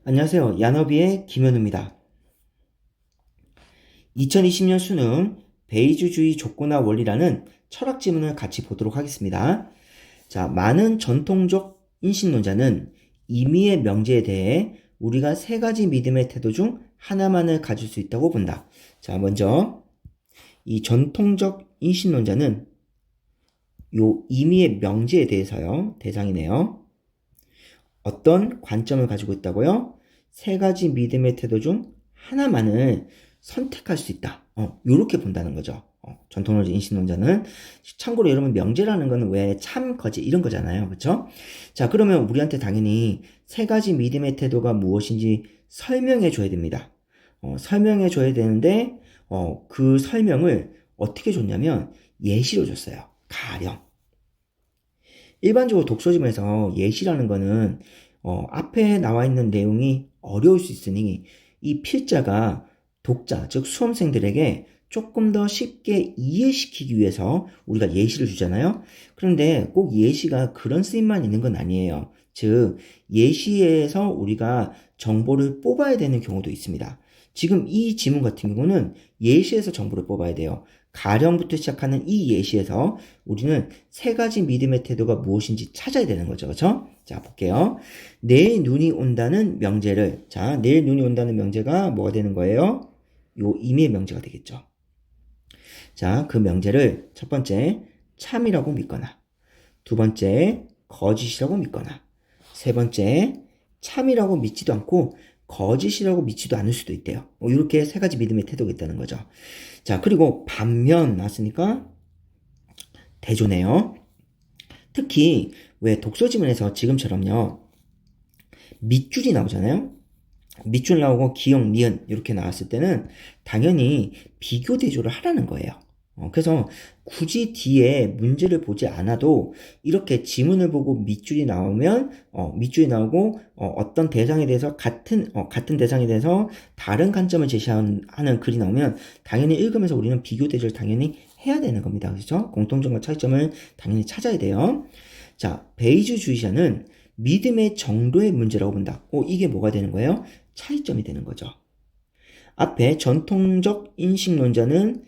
안녕하세요. 야너비의 김현우입니다. 2020년 수능 베이주주의 조건화 원리라는 철학 지문을 같이 보도록 하겠습니다. 자, 많은 전통적 인신론자는 임의의 명제에 대해 우리가 세 가지 믿음의 태도 중 하나만을 가질 수 있다고 본다. 자, 먼저 이 전통적 인신론자는 요 임의의 명제에 대해서요. 대상이네요. 어떤 관점을 가지고 있다고요? 세 가지 믿음의 태도 중 하나만을 선택할 수 있다. 요렇게 본다는 거죠. 전통론자 인신론자는. 참고로 여러분 명제라는 거는 왜 참, 거짓 이런 거잖아요. 그쵸? 자, 그러면 우리한테 당연히 세 가지 믿음의 태도가 무엇인지 설명해 줘야 됩니다. 설명해 줘야 되는데 그 설명을 어떻게 줬냐면 예시로 줬어요. 가령. 일반적으로 독서집에서 예시라는 거는 앞에 나와 있는 내용이 어려울 수 있으니 이 필자가 독자, 즉 수험생들에게 조금 더 쉽게 이해시키기 위해서 우리가 예시를 주잖아요. 그런데 꼭 예시가 그런 쓰임만 있는 건 아니에요. 즉 예시에서 우리가 정보를 뽑아야 되는 경우도 있습니다. 지금 이 지문 같은 경우는 예시에서 정보를 뽑아야 돼요. 가령부터 시작하는 이 예시에서 우리는 세 가지 믿음의 태도가 무엇인지 찾아야 되는 거죠. 그렇죠? 자, 볼게요. 내일 눈이 온다는 명제를, 자, 내일 눈이 온다는 명제가 뭐가 되는 거예요? 요 임의의 명제가 되겠죠. 자, 그 명제를 첫 번째 참이라고 믿거나, 두 번째 거짓이라고 믿거나, 세 번째 참이라고 믿지도 않고 거짓이라고 믿지도 않을 수도 있대요. 이렇게 세 가지 믿음의 태도가 있다는 거죠. 자, 그리고 반면 나왔으니까 대조네요. 특히 왜 독서지문에서 지금처럼요. 밑줄이 나오잖아요. 밑줄 나오고 기역, 니은 이렇게 나왔을 때는 당연히 비교 대조를 하라는 거예요. 그래서 굳이 뒤에 문제를 보지 않아도 이렇게 지문을 보고 밑줄이 나오면 밑줄이 나오고 어떤 대상에 대해서 같은 대상에 대해서 다른 관점을 제시하는 글이 나오면 당연히 읽으면서 우리는 비교 대조를 당연히 해야 되는 겁니다. 그렇죠? 공통점과 차이점을 당연히 찾아야 돼요. 자, 베이주주의자는 믿음의 정도의 문제라고 본다. 이게 뭐가 되는 거예요? 차이점이 되는 거죠. 앞에 전통적 인식론자는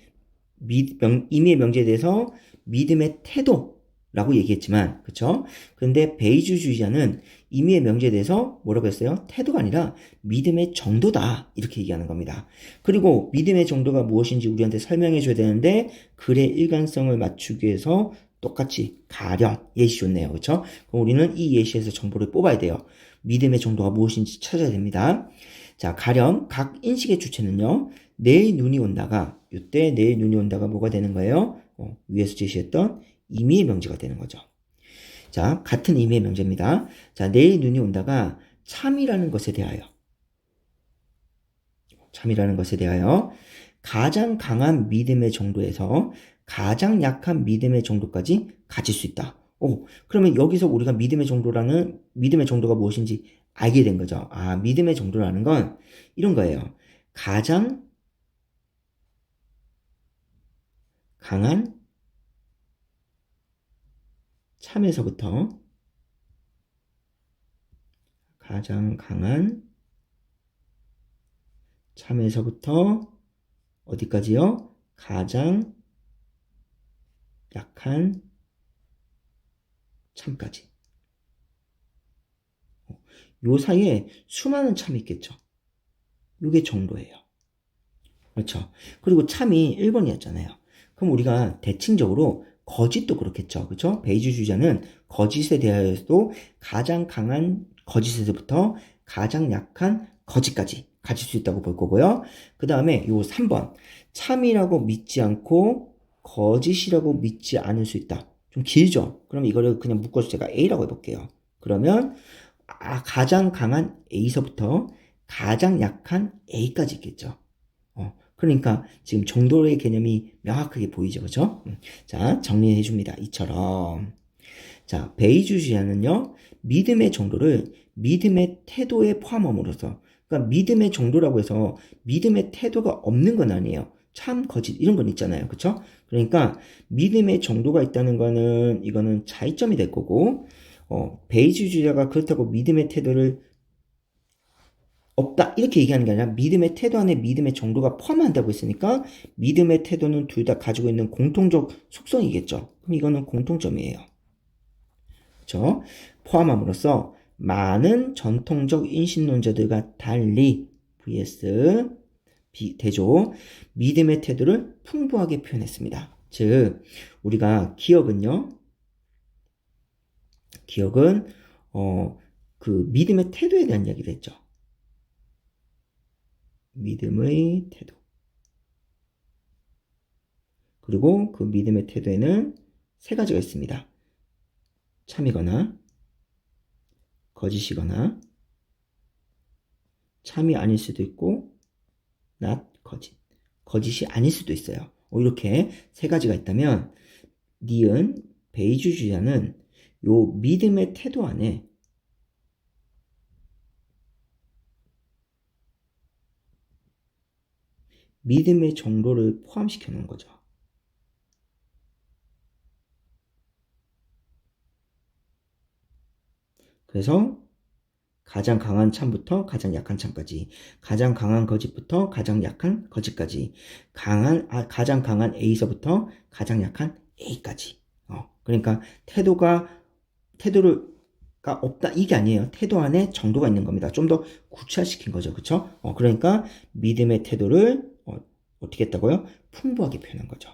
임의의 명제에 대해서 믿음의 태도라고 얘기했지만, 그쵸? 근데 베이주주의자는 임의의 명제에 대해서 뭐라고 했어요? 태도가 아니라 믿음의 정도다. 이렇게 얘기하는 겁니다. 그리고 믿음의 정도가 무엇인지 우리한테 설명해 줘야 되는데, 글의 일관성을 맞추기 위해서 똑같이 가령 예시 좋네요. 그쵸? 그럼 우리는 이 예시에서 정보를 뽑아야 돼요. 믿음의 정도가 무엇인지 찾아야 됩니다. 자, 가령 각 인식의 주체는요. 내일 눈이 온다가 이때 내일 눈이 온다가 뭐가 되는 거예요? 위에서 제시했던 임의의 명제가 되는 거죠. 자, 같은 임의의 명제입니다. 자, 내일 눈이 온다가 참이라는 것에 대하여 가장 강한 믿음의 정도에서 가장 약한 믿음의 정도까지 가질 수 있다. 그러면 여기서 우리가 믿음의 정도가 무엇인지 알게 된 거죠. 믿음의 정도라는 건 이런 거예요. 가장 강한 참에서부터 어디까지요? 가장 약한 참까지. 요 사이에 수많은 참이 있겠죠. 요게 정도예요. 그렇죠. 그리고 참이 1번이었잖아요. 그럼 우리가 대칭적으로 거짓도 그렇겠죠. 그렇죠? 베이주주의자는 거짓에 대하여도 가장 강한 거짓에서부터 가장 약한 거짓까지 가질 수 있다고 볼 거고요. 그 다음에 요 3번 참이라고 믿지 않고 거짓이라고 믿지 않을 수 있다. 좀 길죠? 그럼 이거를 그냥 묶어서 제가 A라고 해볼게요. 그러면 가장 강한 A서부터 가장 약한 A까지 있겠죠. 그러니까 지금 정도의 개념이 명확하게 보이죠. 그죠? 자, 정리해 줍니다. 이처럼. 자, 베이주주의자는요, 믿음의 정도를 믿음의 태도에 포함함으로써, 그러니까 믿음의 정도라고 해서 믿음의 태도가 없는 건 아니에요. 참, 거짓, 이런 건 있잖아요. 그쵸? 그러니까 믿음의 정도가 있다는 거는, 이거는 차이점이 될 거고, 베이주주의자가 그렇다고 믿음의 태도를 없다 이렇게 얘기하는 게 아니라 믿음의 태도 안에 믿음의 정도가 포함한다고 했으니까 믿음의 태도는 둘 다 가지고 있는 공통적 속성이겠죠. 그럼 이거는 공통점이에요. 그렇죠? 포함함으로써 많은 전통적 인신론자들과 달리 vs 대조 믿음의 태도를 풍부하게 표현했습니다. 즉 우리가 기억은 그 믿음의 태도에 대한 이야기를 했죠. 믿음의 태도. 그리고 그 믿음의 태도에는 세 가지가 있습니다. 참이거나 거짓이거나 참이 아닐 수도 있고 not 거짓. 거짓이 아닐 수도 있어요. 이렇게 세 가지가 있다면 니은 베이주주의자는 요 믿음의 태도 안에 믿음의 정도를 포함시켜 놓은 거죠. 그래서 가장 강한 참부터 가장 약한 참까지, 가장 강한 거짓부터 가장 약한 거짓까지, 가장 강한 A서부터 가장 약한 A까지. 그러니까 태도가 없다 이게 아니에요. 태도 안에 정도가 있는 겁니다. 좀 더 구체화시킨 거죠. 그쵸? 그러니까 믿음의 태도를 어떻게 했다고요? 풍부하게 표현한 거죠.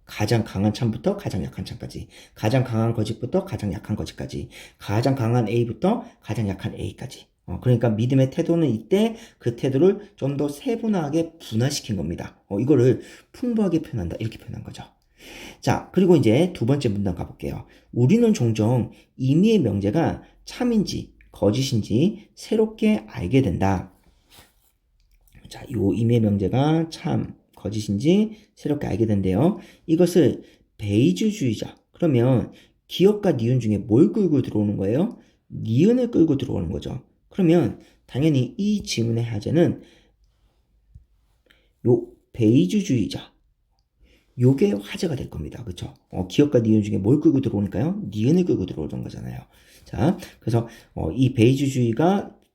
가장 강한 참부터 가장 약한 참까지, 가장 강한 거짓부터 가장 약한 거짓까지, 가장 강한 A부터 가장 약한 A까지. 그러니까 믿음의 태도는 이때 그 태도를 좀 더 세분화하게 분화시킨 겁니다. 이거를 풍부하게 표현한다 이렇게 표현한 거죠. 자, 그리고 이제 두 번째 문단 가볼게요. 우리는 종종 임의의 명제가 참인지 거짓인지 새롭게 알게 된다. 자, 요 임의의 명제가 참 거짓인지 새롭게 알게 된대요. 이것을 베이주주의자. 그러면 기억과 니은 중에 뭘 끌고 들어오는 거예요? 니은을 끌고 들어오는 거죠. 그러면 당연히 이 지문의 하자는 요 베이주주의자. 요게 화제가 될 겁니다. 그쵸? 기억과 니은 중에 뭘 끌고 들어오니까요? 니은을 끌고 들어오던 거잖아요. 자, 그래서 이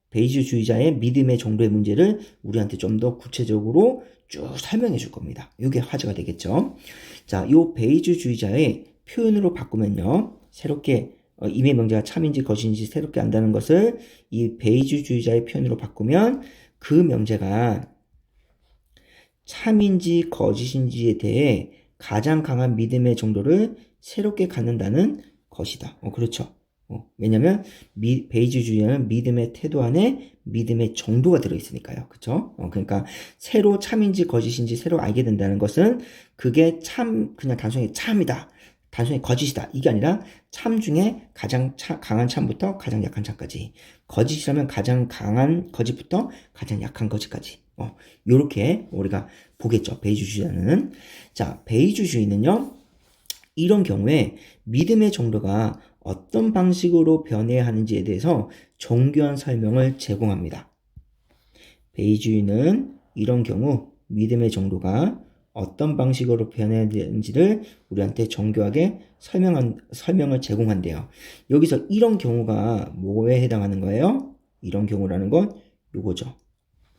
베이주주의자의 믿음의 정도의 문제를 우리한테 좀 더 구체적으로 쭉 설명해 줄 겁니다. 이게 화제가 되겠죠. 자, 요 베이주주의자의 표현으로 바꾸면요. 새롭게 임의 명제가 참인지 거짓인지 새롭게 안다는 것을 이 베이주주의자의 표현으로 바꾸면 그 명제가 참인지 거짓인지에 대해 가장 강한 믿음의 정도를 새롭게 갖는다는 것이다. 그렇죠. 왜냐면 베이주주의는 믿음의 태도 안에 믿음의 정도가 들어있으니까요. 그쵸? 그러니까 새로 참인지 거짓인지 새로 알게 된다는 것은 그게 그냥 단순히 참이다. 단순히 거짓이다. 이게 아니라 참 중에 가장 강한 참부터 가장 약한 참까지, 거짓이라면 가장 강한 거짓부터 가장 약한 거짓까지. 요렇게 우리가 보겠죠. 베이주주의자는. 자, 베이주주의는요. 이런 경우에 믿음의 정도가 어떤 방식으로 변해야 하는지에 대해서 정교한 설명을 제공합니다. 베이주의는 이런 경우 믿음의 정도가 어떤 방식으로 변해야 되는지를 우리한테 정교하게 설명을 제공한대요. 여기서 이런 경우가 뭐에 해당하는 거예요? 이런 경우라는 건 요거죠.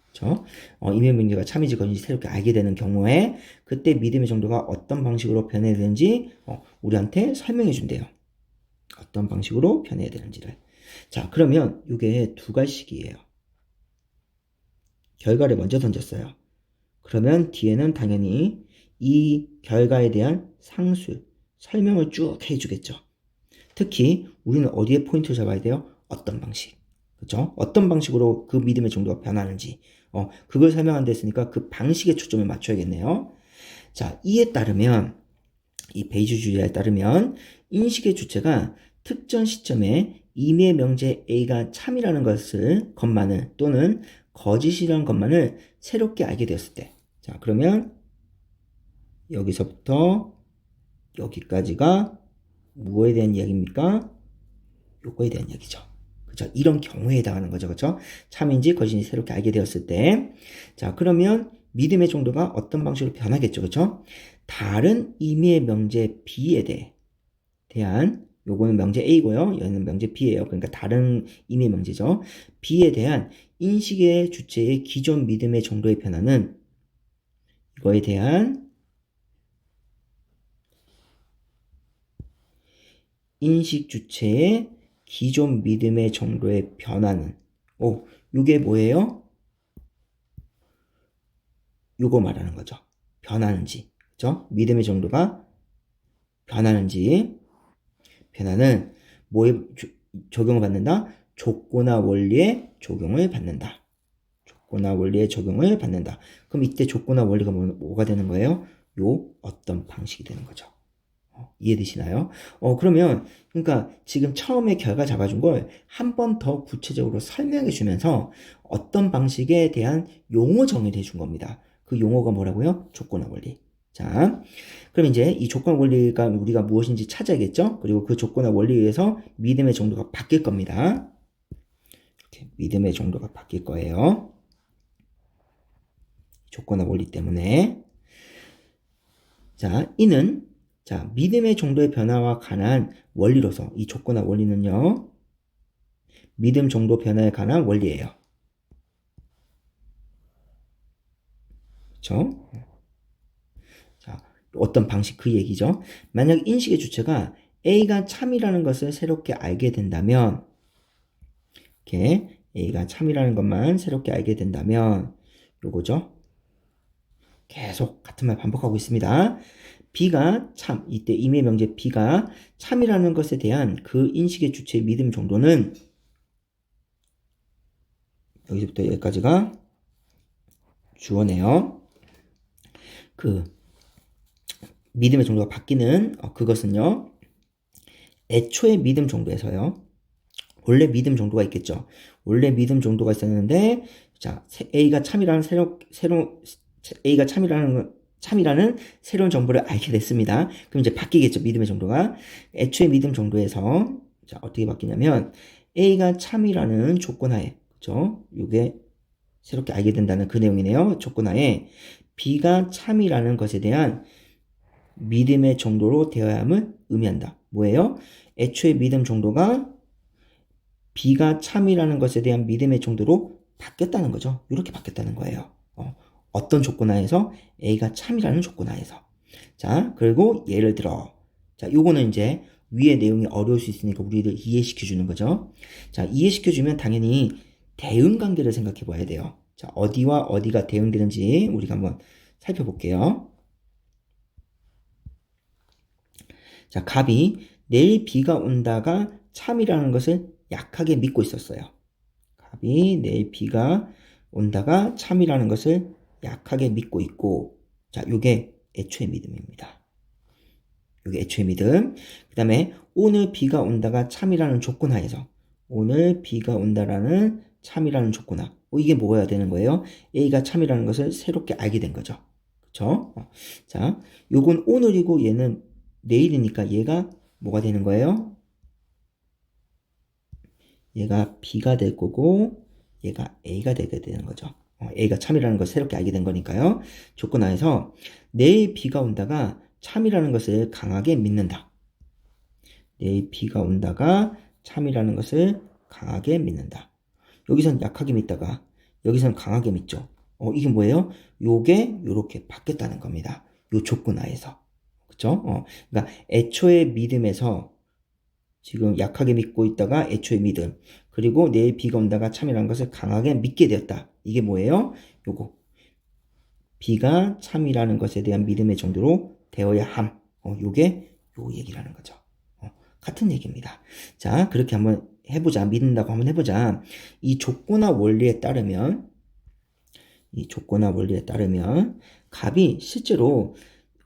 그렇죠? 임의 명제가 참인지 거짓인지 새롭게 알게 되는 경우에 그때 믿음의 정도가 어떤 방식으로 변해야 되는지 우리한테 설명해 준대요. 어떤 방식으로 변해야 되는지를. 자, 그러면 이게 두 가지씩이에요. 결과를 먼저 던졌어요. 그러면 뒤에는 당연히 이 결과에 대한 상술, 설명을 쭉 해주겠죠. 특히 우리는 어디에 포인트를 잡아야 돼요? 어떤 방식. 그렇죠? 어떤 방식으로 그 믿음의 정도가 변하는지 그걸 설명한 데 있으니까 그 방식에 초점을 맞춰야겠네요. 자, 이에 따르면 이 베이주주의자에 따르면 인식의 주체가 특정 시점에 임의의 명제 A가 참이라는 것만을 또는 거짓이라는 것만을 새롭게 알게 되었을 때, 자, 그러면 여기서부터 여기까지가 무엇에 대한 이야기입니까? 요거에 대한 이야기죠. 그죠? 이런 경우에 해당하는 거죠. 그죠? 참인지 거짓인지 새롭게 알게 되었을 때. 자, 그러면 믿음의 정도가 어떤 방식으로 변하겠죠. 그죠? 다른 임의의 명제 B에 대한 요거는 명제 A고요. 얘는 명제 B예요. 그러니까 다른 의미의 명제죠. B에 대한 인식의 주체의 기존 믿음의 정도의 변화는 이거에 대한 인식 주체의 기존 믿음의 정도의 변화는 요게 뭐예요? 요거 말하는 거죠. 변하는지. 그죠? 믿음의 정도가 변하는지. 변화는 뭐에 적용을 받는다? 족고나 원리에 적용을 받는다. 족고나 원리에 적용을 받는다. 그럼 이때 족고나 원리가 뭐가 되는 거예요? 요 어떤 방식이 되는 거죠. 이해되시나요? 그러면 그러니까 지금 처음에 결과 잡아준 걸 한 번 더 구체적으로 설명해 주면서 어떤 방식에 대한 용어 정의를 해준 겁니다. 그 용어가 뭐라고요? 조건화 원리. 자, 그럼 이제 이 조건화 원리가 우리가 무엇인지 찾아야겠죠? 그리고 그 조건화 원리에 의해서 믿음의 정도가 바뀔 겁니다. 이렇게 믿음의 정도가 바뀔 거예요. 조건화 원리 때문에. 자, 이는 믿음의 정도의 변화와 관한 원리로서 이 조건화 원리는요. 믿음 정도 변화에 관한 원리예요. 그렇죠? 자, 어떤 방식 그 얘기죠. 만약 인식의 주체가 A가 참이라는 것을 새롭게 알게 된다면 이렇게 A가 참이라는 것만 새롭게 알게 된다면 요거죠. 계속 같은 말 반복하고 있습니다. B가 참, 이때 임의 명제 B가 참이라는 것에 대한 그 인식의 주체의 믿음 정도는 여기서부터 여기까지가 주어네요. 그 믿음의 정도가 바뀌는 그것은요. 애초의 믿음 정도에서요. 원래 믿음 정도가 있겠죠. 원래 믿음 정도가 있었는데 자, A가 참이라는 A가 참이라는 새로운 정보를 알게 됐습니다. 그럼 이제 바뀌겠죠. 믿음의 정도가. 애초의 믿음 정도에서 자, 어떻게 바뀌냐면 A가 참이라는 조건하에 그죠? 요게 새롭게 알게 된다는 그 내용이네요. 조건하에 B가 참이라는 것에 대한 믿음의 정도로 되어야 함을 의미한다. 뭐예요? 애초의 믿음 정도가 B가 참이라는 것에 대한 믿음의 정도로 바뀌었다는 거죠. 이렇게 바뀌었다는 거예요. 어떤 조건하에서? A가 참이라는 조건하에서. 자, 그리고 예를 들어. 자, 요거는 이제 위의 내용이 어려울 수 있으니까 우리를 이해시켜 주는 거죠. 자, 이해시켜 주면 당연히 대응 관계를 생각해 봐야 돼요. 자, 어디와 어디가 대응되는지 우리가 한번 살펴볼게요. 자, 갑이 내일 비가 온다가 참이라는 것을 약하게 믿고 있었어요. 갑이 내일 비가 온다가 참이라는 것을 약하게 믿고 있고, 자, 요게 애초의 믿음입니다. 요게 애초의 믿음. 그 다음에 오늘 비가 온다가 참이라는 조건하에서 오늘 비가 온다라는 참이라는 조건하. 이게 뭐가 되는 거예요? A가 참이라는 것을 새롭게 알게 된 거죠. 그쵸? 자, 요건 오늘이고 얘는 내일이니까 얘가 뭐가 되는 거예요? 얘가 B가 될 거고 얘가 A가 되게 되는 거죠. A가 참이라는 것을 새롭게 알게 된 거니까요. 조건하에서 내일 비가 온다가 참이라는 것을 강하게 믿는다. 내일 비가 온다가 참이라는 것을 강하게 믿는다. 여기선 약하게 믿다가 여기선 강하게 믿죠. 이게 뭐예요? 요게 요렇게 바뀌었다는 겁니다. 요 조건하에서. 그쵸? 그러니까 애초의 믿음에서 지금 약하게 믿고 있다가 애초의 믿음. 그리고 내일 비가 온다가 참이라는 것을 강하게 믿게 되었다. 이게 뭐예요? 요거. 비가 참이라는 것에 대한 믿음의 정도로 되어야 함. 요게 요 얘기라는 거죠. 같은 얘기입니다. 자, 그렇게 한번 해보자. 믿는다고 한번 해보자. 이 조건화 원리에 따르면 갑이 실제로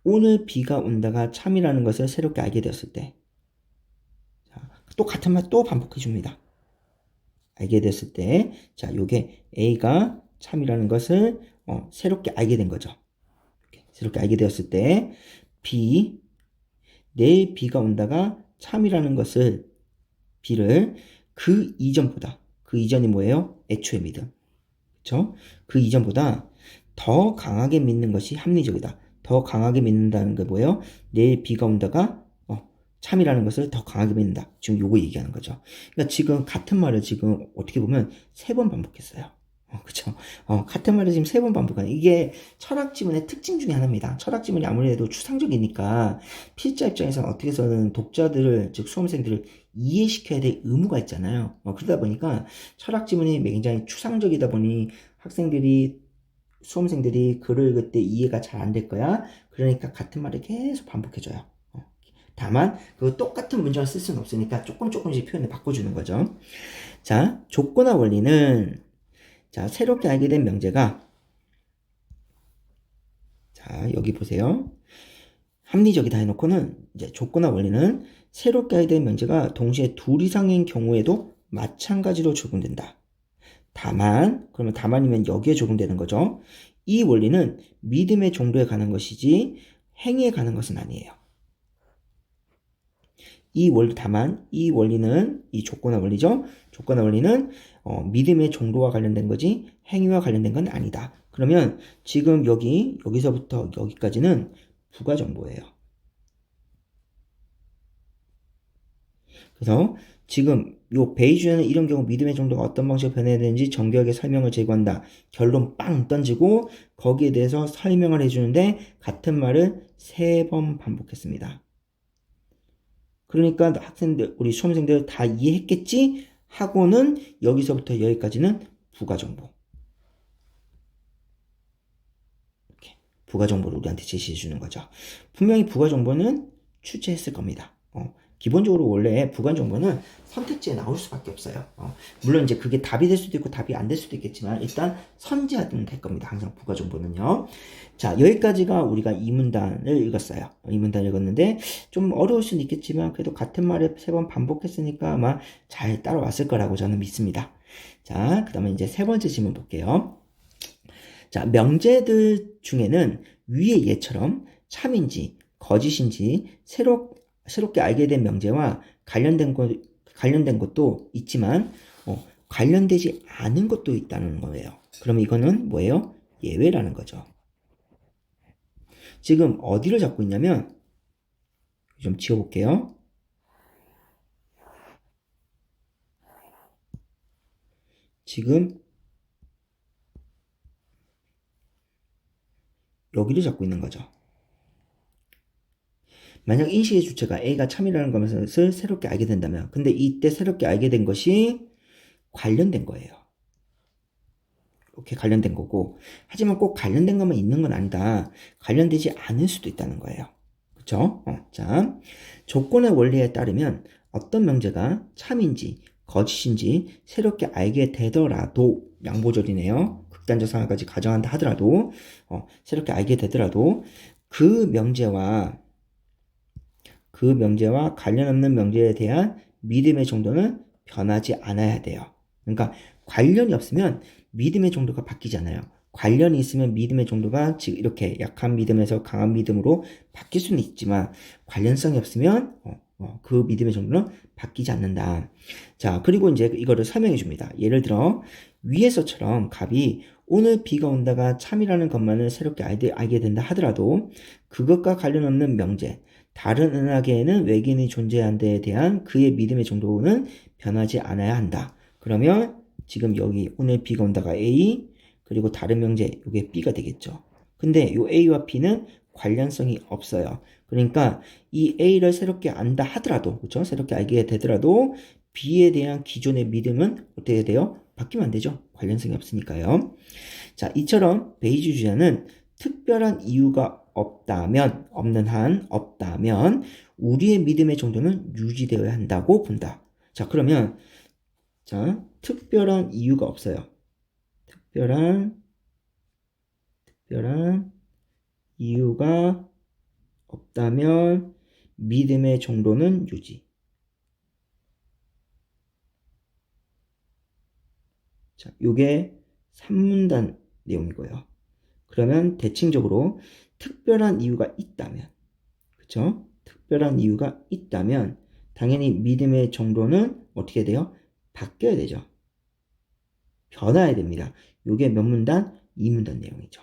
오늘 비가 온다가 참이라는 것을 새롭게 알게 되었을 때 또 같은 말 또 반복해 줍니다. 알게 됐을 때, 자, 요게 A가 참이라는 것을 새롭게 알게 된 거죠. 새롭게 알게 되었을 때, B, 내일 비가 온다가 참이라는 것을, B를 그 이전이 뭐예요? 애초의 믿음. 그쵸? 그 이전보다 더 강하게 믿는 것이 합리적이다. 더 강하게 믿는다는 게 뭐예요? 내일 비가 온다가 참이라는 것을 더 강하게 믿는다. 지금 요거 얘기하는 거죠. 그러니까 지금 같은 말을 지금 어떻게 보면 3번 반복했어요. 그쵸? 같은 말을 지금 3번 반복하는, 이게 철학 지문의 특징 중에 하나입니다. 철학 지문이 아무래도 추상적이니까 필자 입장에서는 어떻게 해서는 독자들을, 즉 수험생들을 이해시켜야 될 의무가 있잖아요. 그러다 보니까 철학 지문이 굉장히 추상적이다 보니 수험생들이 글을 읽을 때 이해가 잘 안 될 거야. 그러니까 같은 말을 계속 반복해줘요. 다만 그 똑같은 문장을 쓸 수는 없으니까 조금씩 표현을 바꿔주는 거죠. 자, 조건화 원리는, 자, 새롭게 알게 된 명제가, 자, 여기 보세요. 합리적이다 해놓고는, 이제 조건화 원리는 새롭게 알게 된 명제가 동시에 둘 이상인 경우에도 마찬가지로 적용된다. 다만, 그러면 다만이면 여기에 적용되는 거죠. 이 원리는 믿음의 정도에 관한 것이지 행위에 관한 것은 아니에요. 다만 이 원리는, 이 조건화 원리죠. 조건화 원리는 믿음의 정도와 관련된 거지 행위와 관련된 건 아니다. 그러면 지금 여기서부터 여기까지는 부가정보예요. 그래서 지금 요 베이주에는 이런 경우 믿음의 정도가 어떤 방식으로 변해야 되는지 정교하게 설명을 제공한다. 결론 빵 던지고 거기에 대해서 설명을 해주는데 같은 말을 3번 반복했습니다. 그러니까 우리 수험생들 다 이해했겠지? 하고는 여기서부터 여기까지는 부가정보. 이렇게 부가정보를 우리한테 제시해 주는 거죠. 분명히 부가정보는 출제했을 겁니다. 기본적으로 원래 부가정보는 선택지에 나올 수밖에 없어요. 물론 이제 그게 답이 될 수도 있고 답이 안 될 수도 있겠지만 일단 선지하면 될 겁니다. 항상 부가정보는요. 자, 여기까지가 우리가 이 문단을 읽었어요. 이 문단을 읽었는데 좀 어려울 수는 있겠지만 그래도 같은 말을 3번 반복했으니까 아마 잘 따라왔을 거라고 저는 믿습니다. 자, 그 다음에 이제 3번째 질문 볼게요. 자, 명제들 중에는 위의 예처럼 참인지 거짓인지 새롭게 알게 된 명제와 관련된 것도 있지만 관련되지 않은 것도 있다는 거예요. 그러면 이거는 뭐예요? 예외라는 거죠. 지금 어디를 잡고 있냐면, 좀 지워볼게요. 지금 여기를 잡고 있는 거죠. 만약 인식의 주체가 A가 참이라는 것을 새롭게 알게 된다면, 근데 이때 새롭게 알게 된 것이 관련된 거예요. 이렇게 관련된 거고, 하지만 꼭 관련된 것만 있는 건 아니다. 관련되지 않을 수도 있다는 거예요. 그쵸? 자, 조건의 원리에 따르면 어떤 명제가 참인지 거짓인지 새롭게 알게 되더라도, 양보절이네요. 극단적 상황까지 가정한다 하더라도, 새롭게 알게 되더라도 그 명제와 관련 없는 명제에 대한 믿음의 정도는 변하지 않아야 돼요. 그러니까 관련이 없으면 믿음의 정도가 바뀌잖아요. 관련이 있으면 믿음의 정도가 지금 이렇게 약한 믿음에서 강한 믿음으로 바뀔 수는 있지만 관련성이 없으면 그 믿음의 정도는 바뀌지 않는다. 자, 그리고 이제 이거를 설명해 줍니다. 예를 들어 위에서처럼 갑이 오늘 비가 온다가 참이라는 것만을 새롭게 알게 된다 하더라도 그것과 관련 없는 명제, 다른 은하계에는 외계인이 존재하는 데에 대한 그의 믿음의 정도는 변하지 않아야 한다. 그러면 지금 여기 오늘 비가 온다가 A, 그리고 다른 명제 이게 B가 되겠죠. 근데 이 A와 B는 관련성이 없어요. 그러니까 이 A를 새롭게 안다 하더라도, 그렇죠? 새롭게 알게 되더라도 B에 대한 기존의 믿음은 어떻게 돼요? 바뀌면 안 되죠. 관련성이 없으니까요. 자, 이처럼 베이지 주자는 특별한 이유가 없다면 우리의 믿음의 정도는 유지되어야 한다고 본다. 자, 그러면 특별한 이유가 없어요. 특별한 이유가 없다면 믿음의 정도는 유지. 자, 요게 3문단 내용이고요. 그러면 대칭적으로 특별한 이유가 있다면, 그쵸? 특별한 이유가 있다면 당연히 믿음의 정도는 어떻게 돼요? 바뀌어야 되죠. 변화해야 됩니다. 요게 몇 문단? 2문단 내용이죠.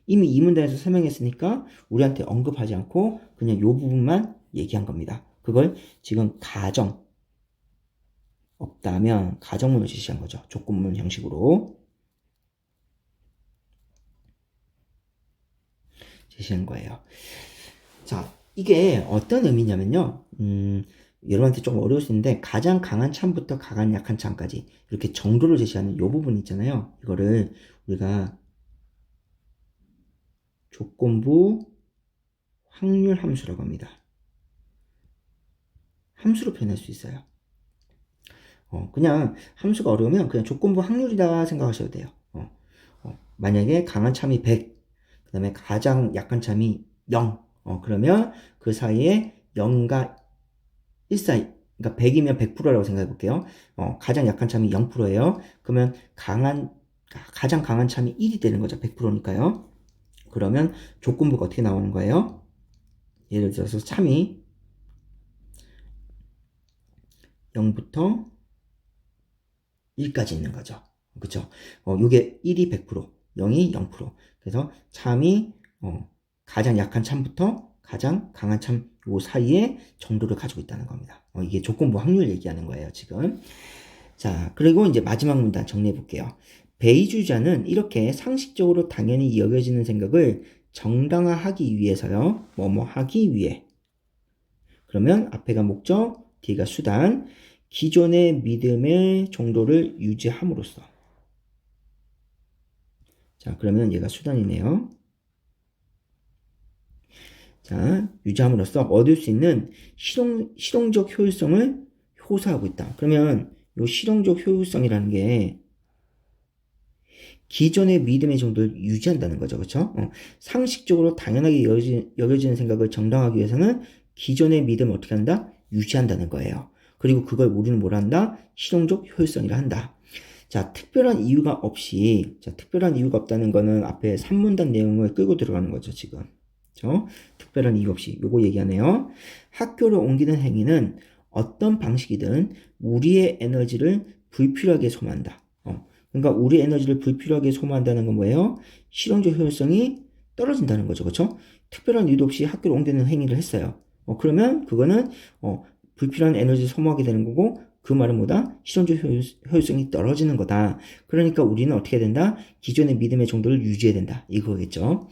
이미 2문단에서 설명했으니까 우리한테 언급하지 않고 그냥 요 부분만 얘기한 겁니다. 그걸 지금 가정 없다면 가정문을 제시한 거죠. 조건문 형식으로 제시한 거예요. 자, 이게 어떤 의미냐면요. 여러분한테 좀 어려울 수 있는데 가장 강한 참부터 가장 약한 참까지 이렇게 정도를 제시하는 이 부분 있잖아요. 이거를 우리가 조건부 확률 함수라고 합니다. 함수로 표현할 수 있어요. 그냥 함수가 어려우면 그냥 조건부 확률이다 생각하셔도 돼요. 만약에 강한 참이 100, 그 다음에 가장 약한 참이 0, 그러면 그 사이에 0과 1 사이, 그러니까 100이면 100%라고 생각해 볼게요. 가장 약한 참이 0%예요. 그러면 가장 강한 참이 1이 되는 거죠. 100%니까요. 그러면 조건부가 어떻게 나오는 거예요? 예를 들어서 참이 0부터 1까지 있는 거죠. 그쵸? 요게 1이 100%, 0이 0%. 그래서 참이 가장 약한 참부터 가장 강한 참 요 사이에 정도를 가지고 있다는 겁니다. 이게 조건부 확률 얘기하는 거예요, 지금. 자, 그리고 이제 마지막 문단 정리해 볼게요. 베이주자는 이렇게 상식적으로 당연히 여겨지는 생각을 정당화하기 위해서요. 뭐뭐 하기 위해. 그러면 앞에가 목적, 뒤가 수단, 기존의 믿음의 정도를 유지함으로써. 자, 그러면 얘가 수단이네요. 자, 유지함으로써 얻을 수 있는 실용적 효율성을 호소하고 있다. 그러면 이 실용적 효율성이라는 게 기존의 믿음의 정도를 유지한다는 거죠. 그렇죠? 상식적으로 당연하게 여겨지는 생각을 정당하기 위해서는 기존의 믿음을 어떻게 한다? 유지한다는 거예요. 그리고 그걸 우리는 뭐라 한다? 실용적 효율성이라 한다. 자, 특별한 이유가 없다는 거는 앞에 3문단 내용을 끌고 들어가는 거죠, 지금. 그렇죠? 특별한 이유 없이 요거 얘기하네요. 학교를 옮기는 행위는 어떤 방식이든 우리의 에너지를 불필요하게 소모한다. 그러니까 우리 에너지를 불필요하게 소모한다는 건 뭐예요? 실용적 효율성이 떨어진다는 거죠. 그렇죠? 특별한 이유도 없이 학교를 옮기는 행위를 했어요. 그러면 그거는 불필요한 에너지를 소모하게 되는 거고 그 말은 뭐다? 실용적 효율성이 떨어지는 거다. 그러니까 우리는 어떻게 해야 된다? 기존의 믿음의 정도를 유지해야 된다. 이거겠죠.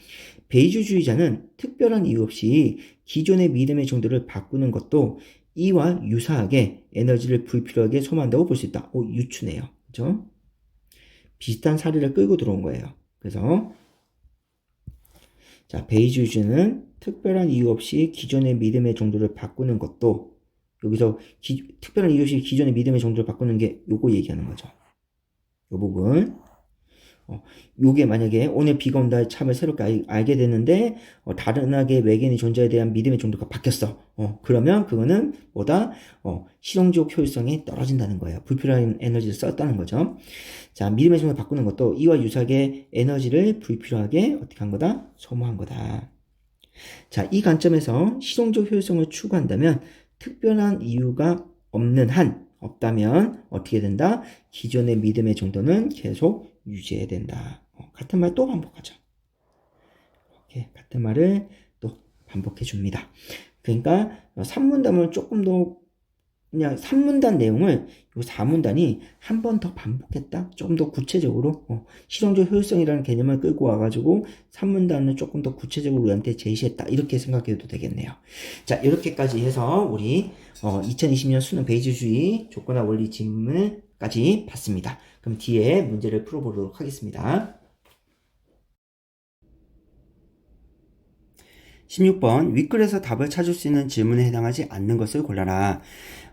베이주주의자는 특별한 이유 없이 기존의 믿음의 정도를 바꾸는 것도 이와 유사하게 에너지를 불필요하게 소모한다고 볼 수 있다. 유추네요. 그죠? 비슷한 사례를 끌고 들어온 거예요. 그래서 자, 베이주주의는 특별한 이유 없이 기존의 믿음의 정도를 바꾸는 것도 여기서 특별한 이유 없이 기존의 믿음의 정도를 바꾸는 게 요거 얘기하는 거죠. 요 부분. 요게 만약에 오늘 비가 온다 참을 새롭게 알게 됐는데 다른하게 외계인의 존재에 대한 믿음의 정도가 바뀌었어. 그러면 그거는 뭐다? 실용적 효율성이 떨어진다는 거예요. 불필요한 에너지를 썼다는 거죠. 자, 믿음의 정도를 바꾸는 것도 이와 유사하게 에너지를 불필요하게 어떻게 한 거다? 소모한 거다. 자, 이 관점에서 실용적 효율성을 추구한다면 특별한 이유가 없다면 어떻게 된다? 기존의 믿음의 정도는 계속 유지해야 된다. 같은 말 또 반복하죠. 이렇게 같은 말을 또 반복해 줍니다. 그러니까 3문단을 조금 더 그냥 3문단 내용을 이 4문단이 한 번 더 반복했다. 조금 더 구체적으로 실용적 효율성이라는 개념을 끌고 와가지고 3문단을 조금 더 구체적으로 우리한테 제시했다. 이렇게 생각해도 되겠네요. 자, 이렇게까지 해서 우리 2020년 수능 베이주주의 조건화 원리 지문까지 봤습니다. 그럼 뒤에 문제를 풀어보도록 하겠습니다. 16번 윗글에서 답을 찾을 수 있는 질문에 해당하지 않는 것을 골라라.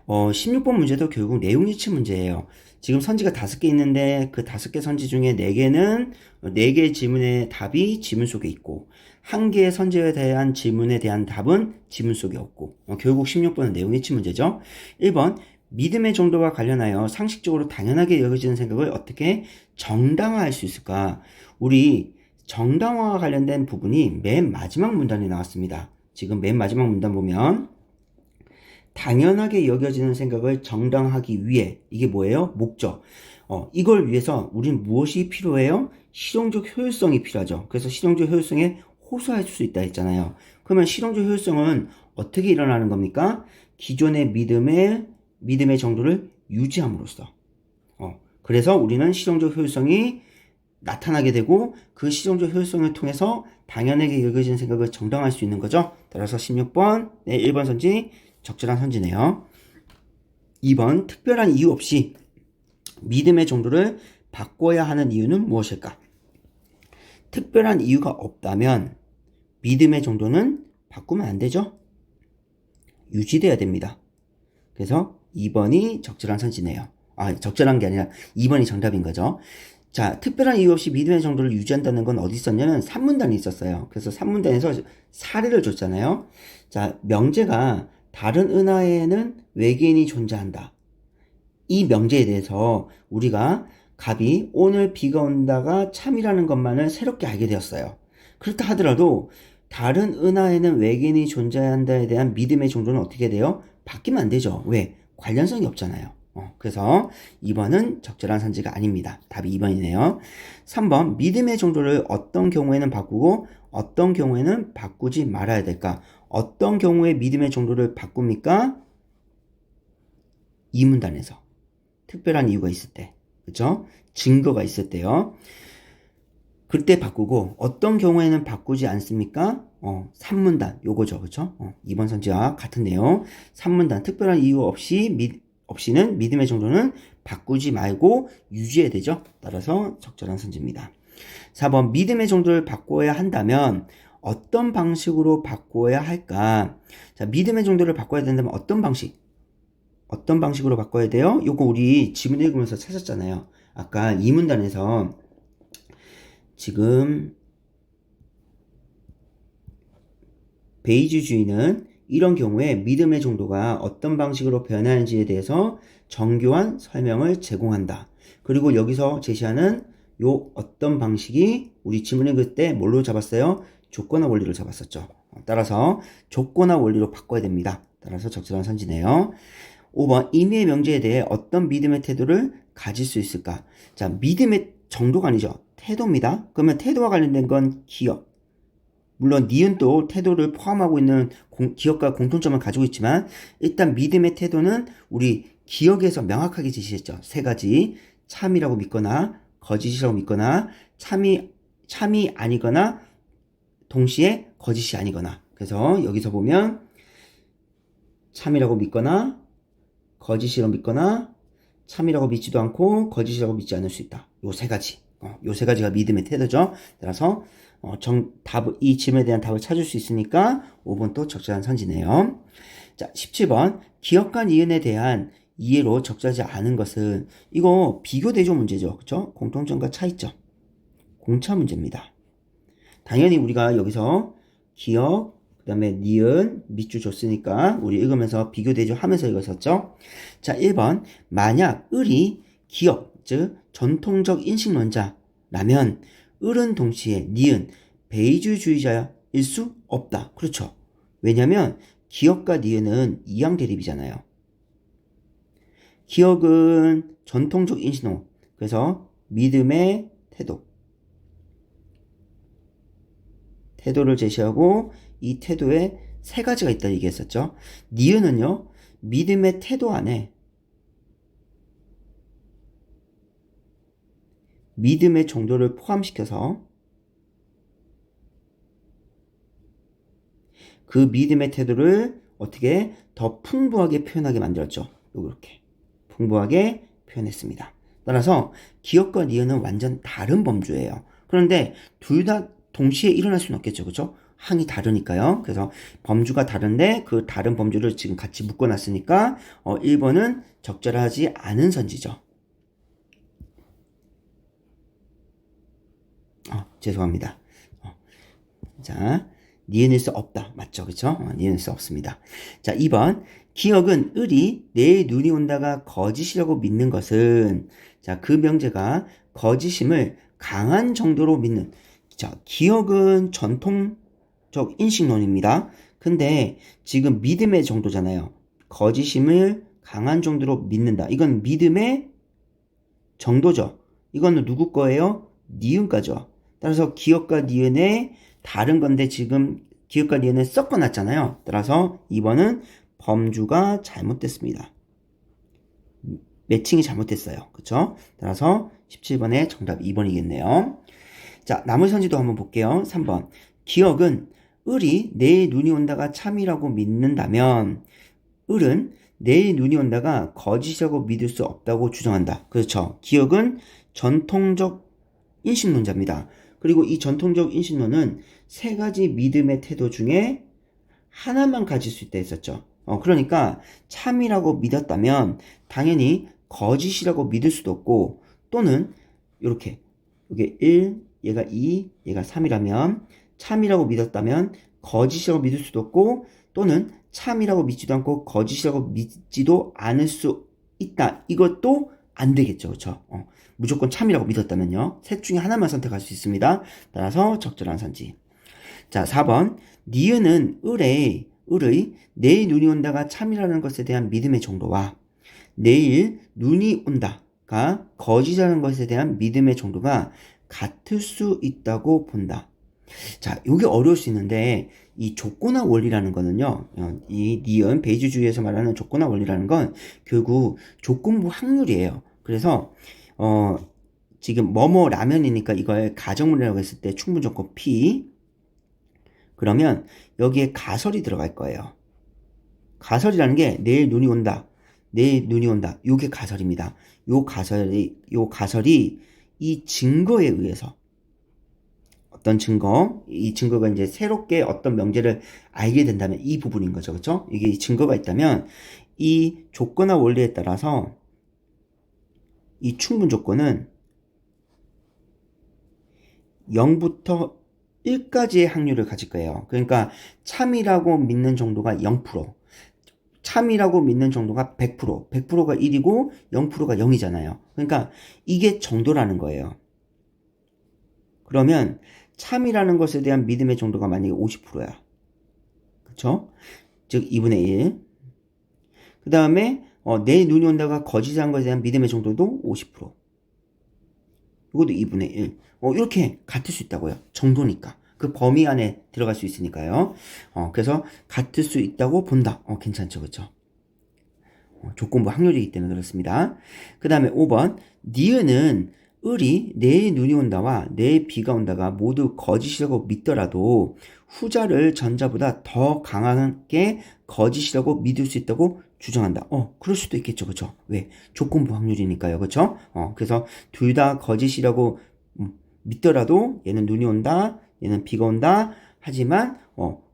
16번 문제도 결국 내용 유치 문제예요. 지금 선지가 5개 있는데 그 5개 선지 중에 4개는 4개의 질문의 답이 지문 속에 있고 1개의 선지에 대한 질문에 대한 답은 지문 속에 없고 결국 16번은 내용 유치 문제죠. 1번 믿음의 정도와 관련하여 상식적으로 당연하게 여겨지는 생각을 어떻게 정당화할 수 있을까? 우리 정당화와 관련된 부분이 맨 마지막 문단에 나왔습니다. 지금 맨 마지막 문단 보면 당연하게 여겨지는 생각을 정당화하기 위해 이게 뭐예요? 목적. 이걸 위해서 우린 무엇이 필요해요? 실용적 효율성이 필요하죠. 그래서 실용적 효율성에 호소할 수 있다 했잖아요. 그러면 실용적 효율성은 어떻게 일어나는 겁니까? 기존의 믿음의 정도를 유지함으로써. 그래서 우리는 실용적 효율성이 나타나게 되고 그 실용적 효율성을 통해서 당연하게 여겨지는 생각을 정당화할 수 있는 거죠. 따라서 16번, 네, 1번 선지 적절한 선지네요. 2번, 특별한 이유 없이 믿음의 정도를 바꿔야 하는 이유는 무엇일까? 특별한 이유가 없다면 믿음의 정도는 바꾸면 안 되죠. 유지돼야 됩니다. 그래서 2번이 적절한 선지네요. 적절한 게 아니라 2번이 정답인 거죠. 자, 특별한 이유 없이 믿음의 정도를 유지한다는 건 어디 있었냐면 산문단이 있었어요. 그래서 산문단에서 사례를 줬잖아요. 자, 명제가 다른 은하에는 외계인이 존재한다. 이 명제에 대해서 우리가 갑이 오늘 비가 온다가 참이라는 것만을 새롭게 알게 되었어요. 그렇다 하더라도 다른 은하에는 외계인이 존재한다에 대한 믿음의 정도는 어떻게 돼요? 바뀌면 안 되죠. 왜? 관련성이 없잖아요. 그래서 2번은 적절한 선지가 아닙니다. 답이 2번이네요. 3번, 믿음의 정도를 어떤 경우에는 바꾸고 어떤 경우에는 바꾸지 말아야 될까? 어떤 경우에 믿음의 정도를 바꿉니까? 이 문단에서 특별한 이유가 있을 때, 그렇죠? 증거가 있을 때요. 그때 바꾸고 어떤 경우에는 바꾸지 않습니까? 3문단 요거죠, 그렇죠? 2번 선지와 같은 내용. 3문단 특별한 이유 없이는 믿음의 정도는 바꾸지 말고 유지해야 되죠. 따라서 적절한 선지입니다. 4번, 믿음의 정도를 바꿔야 한다면 어떤 방식으로 바꿔야 할까? 자, 믿음의 정도를 바꿔야 된다면 어떤 방식으로 바꿔야 돼요? 요거 우리 지문 읽으면서 찾았잖아요. 아까 이 문단에서 지금 베이지주의는 이런 경우에 믿음의 정도가 어떤 방식으로 변하는지에 대해서 정교한 설명을 제공한다. 그리고 여기서 제시하는 요 어떤 방식이 우리 지문 읽을 때 뭘로 잡았어요? 조건화 원리로 잡았었죠. 따라서 조건화 원리로 바꿔야 됩니다. 따라서 적절한 선지네요. 5번, 임의의 명제에 대해 어떤 믿음의 태도를 가질 수 있을까? 자, 믿음의 정도가 아니죠. 태도입니다. 그러면 태도와 관련된 건 기억. 물론 니은도 태도를 포함하고 있는 기억과 공통점을 가지고 있지만 일단 믿음의 태도는 우리 기억에서 명확하게 제시했죠. 세 가지. 참이라고 믿거나 거짓이라고 믿거나 참이 아니거나 동시에 거짓이 아니거나. 그래서 여기서 보면 참이라고 믿거나 거짓이라고 믿거나 참이라고 믿지도 않고 거짓이라고 믿지 않을 수 있다. 요 세 가지. 요 세 가지가 믿음의 태도죠. 따라서 이 질문에 대한 답을 찾을 수 있으니까 5번 또 적절한 선지네요. 자, 17번. 기억과 니은에 대한 이해로 적절하지 않은 것은 이거 비교 대조 문제죠. 그렇죠? 공통점과 차이점. 공차 문제입니다. 당연히 우리가 여기서 기억, 그 다음에 니은, 밑줄 줬으니까 우리 읽으면서 비교 대조하면서 읽었었죠. 자, 1번. 만약 을이 기억, 즉 전통적 인식론자라면 을은 동시에 니은, 베이주주의자일 수 없다. 그렇죠. 왜냐하면 기억과 니은은 이항 대립이잖아요. 기억은 전통적 인식론, 그래서 믿음의 태도를 제시하고 이 태도에 세 가지가 있다 얘기했었죠. 니은은요, 믿음의 태도 안에 믿음의 정도를 포함시켜서 그 믿음의 태도를 어떻게 더 풍부하게 표현하게 만들었죠. 이렇게 풍부하게 표현했습니다. 따라서 기억과 니은은 완전 다른 범주예요. 그런데 둘 다 동시에 일어날 수는 없겠죠. 그렇죠? 항이 다르니까요. 그래서 범주가 다른데 그 다른 범주를 지금 같이 묶어놨으니까 1번은 적절하지 않은 선지죠. 죄송합니다. 자, 니은일 수 없다. 맞죠? 그쵸? 니은일 수 없습니다. 자, 2번. 기억은 을이 내일 눈이 온다가 거짓이라고 믿는 것은, 자, 그 명제가 거짓임을 강한 정도로 믿는, 자, 기억은 전통적 인식론입니다. 근데 지금 믿음의 정도잖아요. 거짓임을 강한 정도로 믿는다. 이건 믿음의 정도죠. 이거는 누구 거예요? 니은 거죠. 따라서 기억과 니은의 다른 건데 지금 기읍과 니은을 섞어놨잖아요. 따라서 2번은 범주가 잘못됐습니다. 매칭이 잘못됐어요. 그쵸? 따라서 17번의 정답 2번이겠네요. 자, 나머지 선지도 한번 볼게요. 3번. 기억은 을이 내일 눈이 온다가 참이라고 믿는다면 을은 내일 눈이 온다가 거짓이라고 믿을 수 없다고 주장한다. 그렇죠. 기억은 전통적 인신론자입니다. 그리고 이 전통적 인신론은 세 가지 믿음의 태도 중에 하나만 가질 수 있다 했었죠. 그러니까 참이라고 믿었다면 당연히 거짓이라고 믿을 수도 없고, 또는 이렇게 이게 1, 얘가 2, 얘가 3이라면 참이라고 믿었다면 거짓이라고 믿을 수도 없고, 또는 참이라고 믿지도 않고 거짓이라고 믿지도 않을 수 있다. 이것도 안 되겠죠. 그렇죠? 무조건 참이라고 믿었다면요. 셋 중에 하나만 선택할 수 있습니다. 따라서 적절한 선지. 자, 4번. 니은은 을의 내일 눈이 온다가 참이라는 것에 대한 믿음의 정도와 내일 눈이 온다가 거짓이라는 것에 대한 믿음의 정도가 같을 수 있다고 본다. 자, 이게 어려울 수 있는데 이 조건화 원리라는 거는요, 이 니은 베이지주의에서 말하는 조건화 원리라는 건 결국 조건부 확률이에요. 그래서 지금 뭐뭐 라면이니까 이걸 가정문이라고 했을 때 충분 조건 P, 그러면 여기에 가설이 들어갈 거예요. 가설이라는 게 내일 눈이 온다. 내일 눈이 온다. 요게 가설입니다. 요 가설이 이 증거에 의해서, 어떤 증거, 이 증거가 이제 새롭게 어떤 명제를 알게 된다면 이 부분인 거죠. 그렇죠? 이게 증거가 있다면 이 조건화 원리에 따라서 이 충분 조건은 0부터 1까지의 확률을 가질 거예요. 그러니까 참이라고 믿는 정도가 0%, 참이라고 믿는 정도가 100%, 100%가 1이고 0%가 0이잖아요. 그러니까 이게 정도라는 거예요. 그러면 참이라는 것에 대한 믿음의 정도가 만약에 50%야. 그쵸? 즉 2분의 1. 그 다음에 내 눈이 온다가 거짓한 것에 대한 믿음의 정도도 50%. 이것도 2분의 1. 이렇게 같을 수 있다고요. 정도니까. 그 범위 안에 들어갈 수 있으니까요. 그래서 같을 수 있다고 본다. 괜찮죠. 그쵸? 조건부 확률이기 때문에 그렇습니다. 그 다음에 5번. 니은은 을이 내일 눈이 온다와 내일 비가 온다가 모두 거짓이라고 믿더라도 후자를 전자보다 더 강하게 거짓이라고 믿을 수 있다고 주장한다. 그럴 수도 있겠죠. 그쵸? 왜? 조건부 확률이니까요. 그쵸? 그래서 둘 다 거짓이라고 믿더라도 얘는 눈이 온다, 얘는 비가 온다. 하지만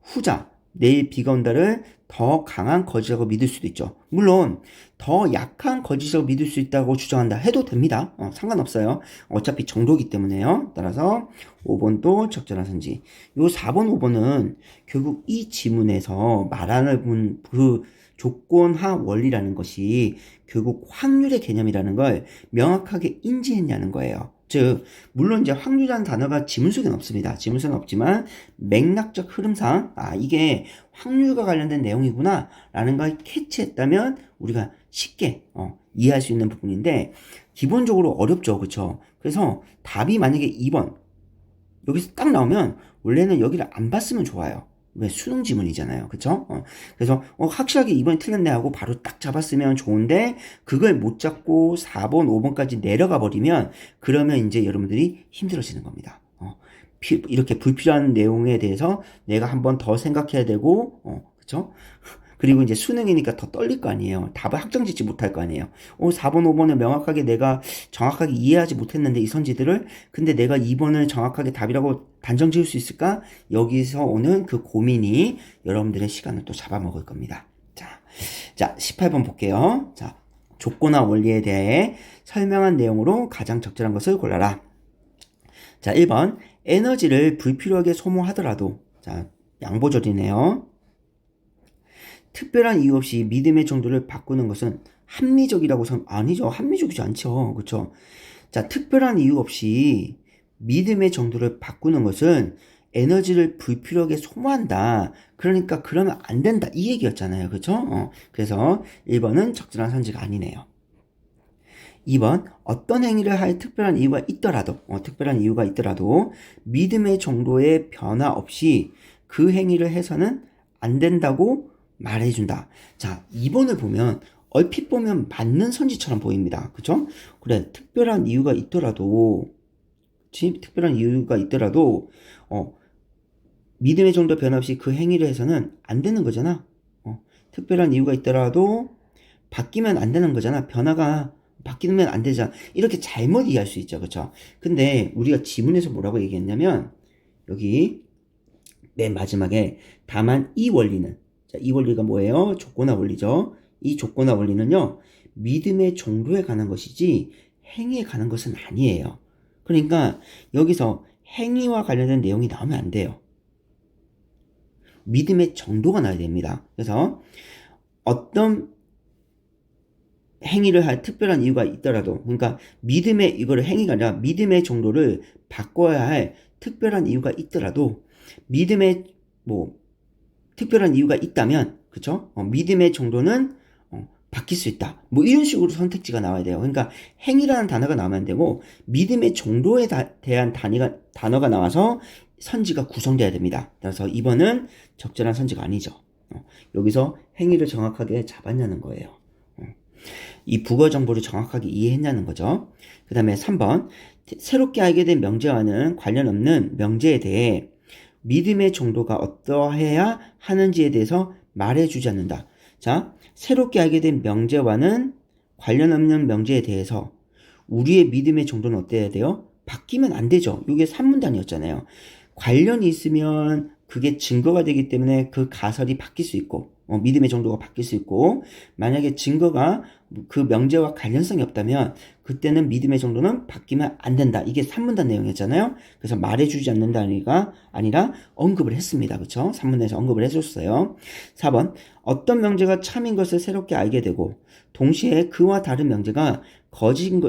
후자, 내일 비가 온다를 더 강한 거짓이라고 믿을 수도 있죠. 물론 더 약한 거짓이라고 믿을 수 있다고 주장한다 해도 됩니다. 상관없어요. 어차피 정도이기 때문에요. 따라서 5번도 적절한 선지. 요 4번, 5번은 결국 이 지문에서 말하는 그 조건화 원리라는 것이 결국 확률의 개념이라는 걸 명확하게 인지했냐는 거예요. 즉, 물론 이제 확률이라는 단어가 지문 속에는 없습니다. 지문 속에는 없지만 맥락적 흐름상 이게 확률과 관련된 내용이구나 라는 걸 캐치했다면 우리가 쉽게 이해할 수 있는 부분인데, 기본적으로 어렵죠. 그쵸? 그래서 답이 만약에 2번 여기서 딱 나오면 원래는 여기를 안 봤으면 좋아요. 왜? 수능 지문이잖아요. 그쵸? 그래서 확실하게 2번이 틀렸네 하고 바로 딱 잡았으면 좋은데, 그걸 못 잡고 4번, 5번까지 내려가 버리면 그러면 이제 여러분들이 힘들어지는 겁니다. 이렇게 불필요한 내용에 대해서 내가 한 번 더 생각해야 되고, 그쵸? 그리고 이제 수능이니까 더 떨릴 거 아니에요. 답을 확정짓지 못할 거 아니에요. 4번, 5번을 명확하게 내가 정확하게 이해하지 못했는데 이 선지들을, 근데 내가 2번을 정확하게 답이라고 단정 지을 수 있을까? 여기서 오는 그 고민이 여러분들의 시간을 또 잡아먹을 겁니다. 자, 18번 볼게요. 자, 조건화 원리에 대해 설명한 내용으로 가장 적절한 것을 골라라. 자, 1번. 에너지를 불필요하게 소모하더라도, 자, 양보절이네요. 특별한 이유 없이 믿음의 정도를 바꾸는 것은 합리적이라고 아니죠. 합리적이지 않죠. 그렇죠? 자, 특별한 이유 없이 믿음의 정도를 바꾸는 것은 에너지를 불필요하게 소모한다. 그러니까 그러면 안 된다. 이 얘기였잖아요. 그렇죠? 그래서 1번은 적절한 선지가 아니네요. 2번, 어떤 행위를 할 특별한 이유가 있더라도 믿음의 정도의 변화 없이 그 행위를 해서는 안 된다고 말해준다. 자, 2번을 보면 얼핏 보면 맞는 선지처럼 보입니다. 그죠? 그래, 특별한 이유가 있더라도, 믿음의 정도 변함없이 그 행위를 해서는 안 되는 거잖아. 특별한 이유가 있더라도 바뀌면 안 되는 거잖아. 변화가 바뀌면 안 되잖아. 이렇게 잘못 이해할 수 있죠. 그쵸? 근데 우리가 지문에서 뭐라고 얘기했냐면, 여기 맨 마지막에 다만 이 원리는, 자, 이 원리가 뭐예요? 조건화 원리죠. 이 조건화 원리는요, 믿음의 정도에 관한 것이지 행위에 관한 것은 아니에요. 그러니까 여기서 행위와 관련된 내용이 나오면 안 돼요. 믿음의 정도가 나야 됩니다. 그래서 어떤 행위를 할 특별한 이유가 있더라도, 그러니까 믿음의, 이거를 행위가 아니라 믿음의 정도를 바꿔야 할 특별한 이유가 있더라도, 믿음의 특별한 이유가 있다면, 그쵸? 믿음의 정도는 바뀔 수 있다. 이런 식으로 선택지가 나와야 돼요. 그러니까 행위라는 단어가 나오면 안 되고, 믿음의 정도에 대한 단어가 나와서 선지가 구성돼야 됩니다. 그래서 2번은 적절한 선지가 아니죠. 여기서 행위를 정확하게 잡았냐는 거예요. 이 부거 정보를 정확하게 이해했냐는 거죠. 그 다음에 3번, 새롭게 알게 된 명제와는 관련 없는 명제에 대해 믿음의 정도가 어떠해야 하는지에 대해서 말해주지 않는다. 자, 새롭게 알게 된 명제와는 관련 없는 명제에 대해서 우리의 믿음의 정도는 어때야 돼요? 바뀌면 안 되죠. 이게 산문단이었잖아요. 관련이 있으면 그게 증거가 되기 때문에 그 가설이 바뀔 수 있고, 믿음의 정도가 바뀔 수 있고, 만약에 증거가 그 명제와 관련성이 없다면 그때는 믿음의 정도는 바뀌면 안 된다. 이게 산문단 내용이었잖아요. 그래서 말해주지 않는다가 아니라 언급을 했습니다. 그렇죠? 산문단에서 언급을 해줬어요. 4번, 어떤 명제가 참인 것을 새롭게 알게 되고 동시에 그와 다른 명제가 거짓인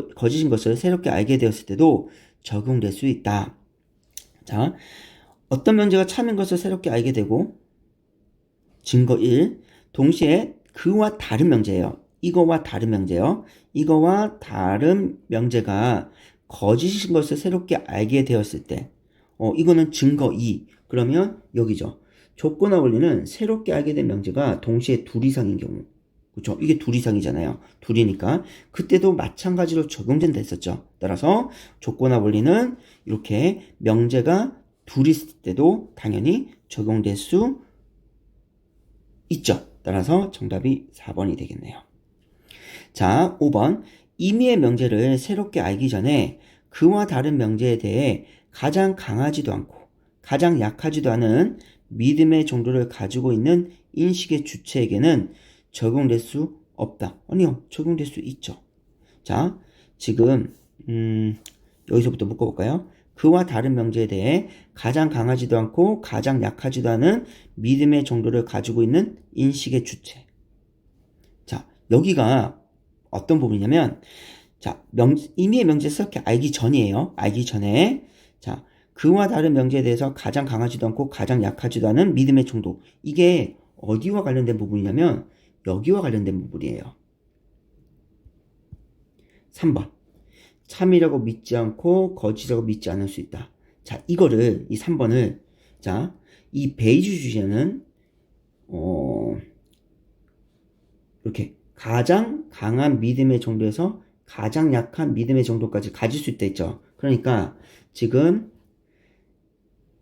것을 새롭게 알게 되었을 때도 적용될 수 있다. 자, 어떤 명제가 참인 것을 새롭게 알게 되고, 증거 1, 동시에 그와 다른 명제예요. 이거와 다른 명제요. 이거와 다른 명제가 거짓인 것을 새롭게 알게 되었을 때, 이거는 증거 2. 그러면 여기죠. 조건화 원리는 새롭게 알게 된 명제가 동시에 둘 이상인 경우. 그렇죠? 이게 둘 이상이잖아요. 둘이니까 그때도 마찬가지로 적용된다 했었죠. 따라서 조건화 원리는 이렇게 명제가 둘 있을 때도 당연히 적용될 수 있죠. 따라서 정답이 4번이 되겠네요. 자, 5번. 임의의 명제를 새롭게 알기 전에 그와 다른 명제에 대해 가장 강하지도 않고 가장 약하지도 않은 믿음의 정도를 가지고 있는 인식의 주체에게는 적용될 수 없다. 아니요, 적용될 수 있죠. 자, 지금 여기서부터 묶어볼까요? 그와 다른 명제에 대해 가장 강하지도 않고 가장 약하지도 않은 믿음의 정도를 가지고 있는 인식의 주체. 자, 여기가 어떤 부분이냐면, 자, 임의의 명제 새롭게 알기 전이에요. 알기 전에. 자, 그와 다른 명제에 대해서 가장 강하지도 않고 가장 약하지도 않은 믿음의 정도. 이게 어디와 관련된 부분이냐면 여기와 관련된 부분이에요. 3번. 참이라고 믿지 않고 거짓이라고 믿지 않을 수 있다. 자, 이거를, 이 3번을, 자, 이 베이주 주제는, 이렇게 가장 강한 믿음의 정도에서 가장 약한 믿음의 정도까지 가질 수 있다 했죠. 그러니까 지금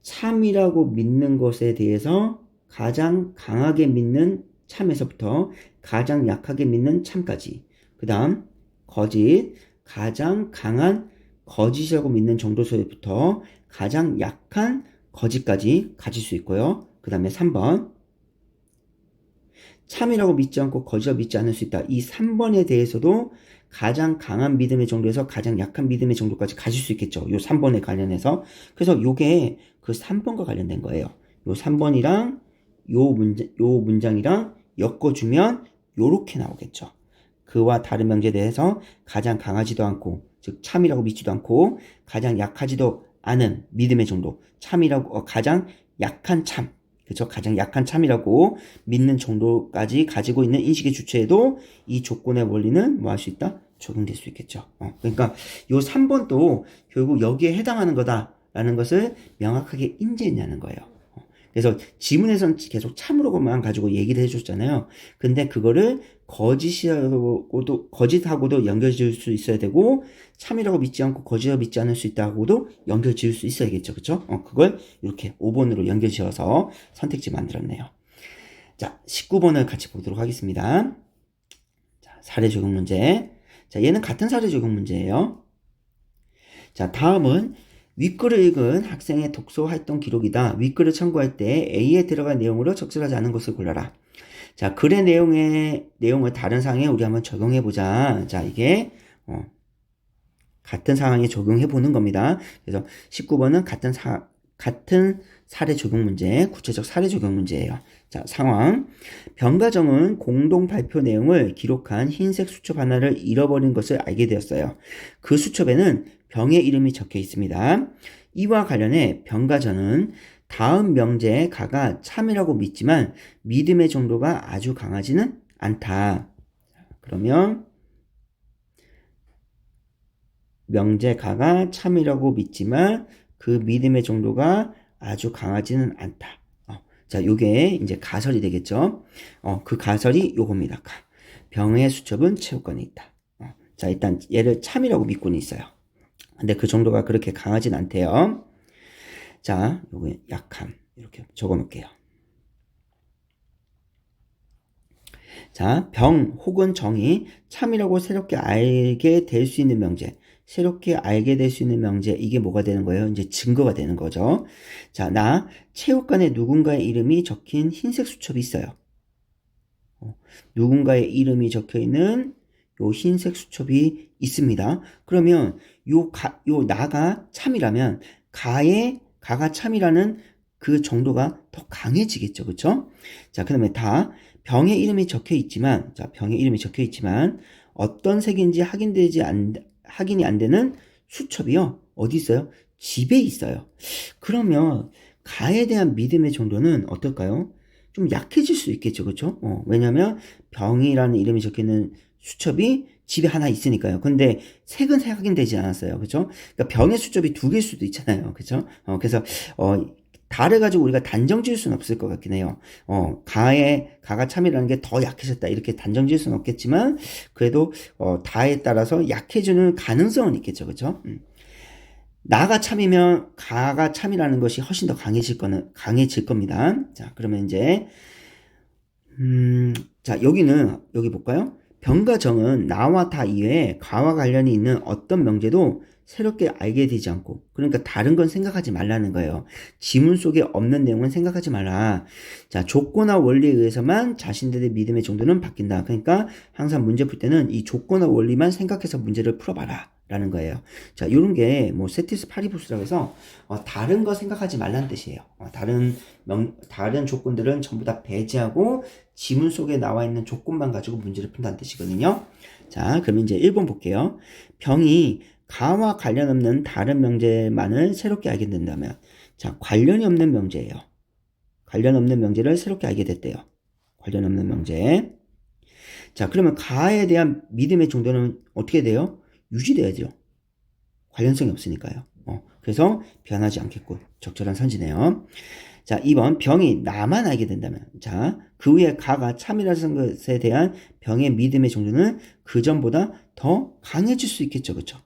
참이라고 믿는 것에 대해서 가장 강하게 믿는 참에서부터 가장 약하게 믿는 참까지, 그 다음 거짓, 가장 강한 거짓이라고 믿는 정도서부터 가장 약한 거짓까지 가질 수 있고요. 그 다음에 3번, 참이라고 믿지 않고 거짓이라고 믿지 않을 수 있다. 이 3번에 대해서도 가장 강한 믿음의 정도에서 가장 약한 믿음의 정도까지 가질 수 있겠죠. 요 3번에 관련해서. 그래서 요게 그 3번과 관련된 거예요. 요 3번이랑 요 문장이랑 엮어주면 요렇게 나오겠죠. 그와 다른 명제에 대해서 가장 강하지도 않고, 즉 참이라고 믿지도 않고 가장 약하지도 않은 믿음의 정도, 참이라고 가장 약한 참, 그렇죠? 가장 약한 참이라고 믿는 정도까지 가지고 있는 인식의 주체에도 이 조건의 원리는 뭐 할 수 있다? 적용될 수 있겠죠. 그러니까 요 3번도 결국 여기에 해당하는 거다라는 것을 명확하게 인지했냐는 거예요. 그래서 지문에선 계속 참으로만 가지고 얘기를 해줬잖아요. 근데 그거를 거짓하고도 연결 지을 수 있어야 되고, 참이라고 믿지 않고 거짓이라고 믿지 않을 수 있다고도 연결 지을 수 있어야겠죠. 그쵸? 그걸 이렇게 5번으로 연결 지어서 선택지 만들었네요. 자, 19번을 같이 보도록 하겠습니다. 자, 사례 적용 문제. 자, 얘는 같은 사례 적용 문제예요. 자, 다음은 윗글을 읽은 학생의 독서 활동 기록이다. 윗글을 참고할 때 A에 들어간 내용으로 적절하지 않은 것을 골라라. 자, 글의 내용을 다른 상황에 우리 한번 적용해 보자. 자, 이게 같은 상황에 적용해 보는 겁니다. 그래서 19번은 같은 사례 적용 문제, 구체적 사례 적용 문제예요. 자, 상황. 병가정은 공동 발표 내용을 기록한 흰색 수첩 하나를 잃어버린 것을 알게 되었어요. 그 수첩에는 병의 이름이 적혀 있습니다. 이와 관련해 병가정은 다음 명제에 가가 참이라고 믿지만 믿음의 정도가 아주 강하지는 않다. 그러면 명제 가가 참이라고 믿지만 그 믿음의 정도가 아주 강하지는 않다. 자, 요게 이제 가설이 되겠죠. 그 가설이 요겁니다. 병의 수첩은 체육관에 있다. 자, 일단 얘를 참이라고 믿고는 있어요. 근데 그 정도가 그렇게 강하진 않대요. 자, 요거 약함 이렇게 적어 놓을게요. 자, 병 혹은 정이 참이라고 새롭게 알게 될 수 있는 명제. 새롭게 알게 될 수 있는 명제, 이게 뭐가 되는 거예요? 이제 증거가 되는 거죠. 자, 나 체육관에 누군가의 이름이 적힌 흰색 수첩이 있어요. 누군가의 이름이 적혀 있는 요 흰색 수첩이 있습니다. 그러면 요 나가 참이라면 가가 참이라는 그 정도가 더 강해지겠죠. 그쵸? 자, 그 다음에 병의 이름이 적혀 있지만, 어떤 색인지 확인이 안 되는 수첩이요. 어디 있어요? 집에 있어요. 그러면 가에 대한 믿음의 정도는 어떨까요? 좀 약해질 수 있겠죠. 그쵸? 왜냐면 병이라는 이름이 적혀있는 수첩이 집에 하나 있으니까요. 근데 색은 확인되지 않았어요. 그쵸? 그러니까 병의 수첩이 2개일 수도 있잖아요. 그쵸? 그래서 다를 가지고 우리가 단정 지을 수는 없을 것 같긴 해요. 가가 참이라는 게 더 약해졌다. 이렇게 단정 지을 수는 없겠지만, 그래도, 다에 따라서 약해지는 가능성은 있겠죠. 그쵸? 나가 참이면 가가 참이라는 것이 훨씬 더 강해질 겁니다. 자, 그러면 이제, 자, 여기 볼까요? 병과 정은 나와 다 이외에 가와 관련이 있는 어떤 명제도 새롭게 알게 되지 않고, 그러니까 다른 건 생각하지 말라는 거예요. 지문 속에 없는 내용은 생각하지 말라. 자, 조건과 원리에 의해서만 자신들의 믿음의 정도는 바뀐다. 그러니까 항상 문제 풀 때는 이 조건과 원리만 생각해서 문제를 풀어봐라 라는 거예요. 자, 요런 게 뭐 세티스 파리부스라고 해서 다른 거 생각하지 말라는 뜻이에요. 다른 조건들은 전부 다 배제하고 지문 속에 나와 있는 조건만 가지고 문제를 푼다는 뜻이거든요. 자, 그러면 이제 1번 볼게요. 병이 가와 관련 없는 다른 명제만을 새롭게 알게 된다면, 자, 관련이 없는 명제예요. 관련 없는 명제를 새롭게 알게 됐대요. 관련 없는 명제. 자, 그러면 가에 대한 믿음의 정도는 어떻게 돼요? 유지돼야죠. 관련성이 없으니까요. 그래서 변하지 않겠고 적절한 선지네요. 자, 2번 병이 나만 알게 된다면, 자, 그 후에 가가 참이라는 것에 대한 병의 믿음의 정도는 그 전보다 더 강해질 수 있겠죠. 그쵸?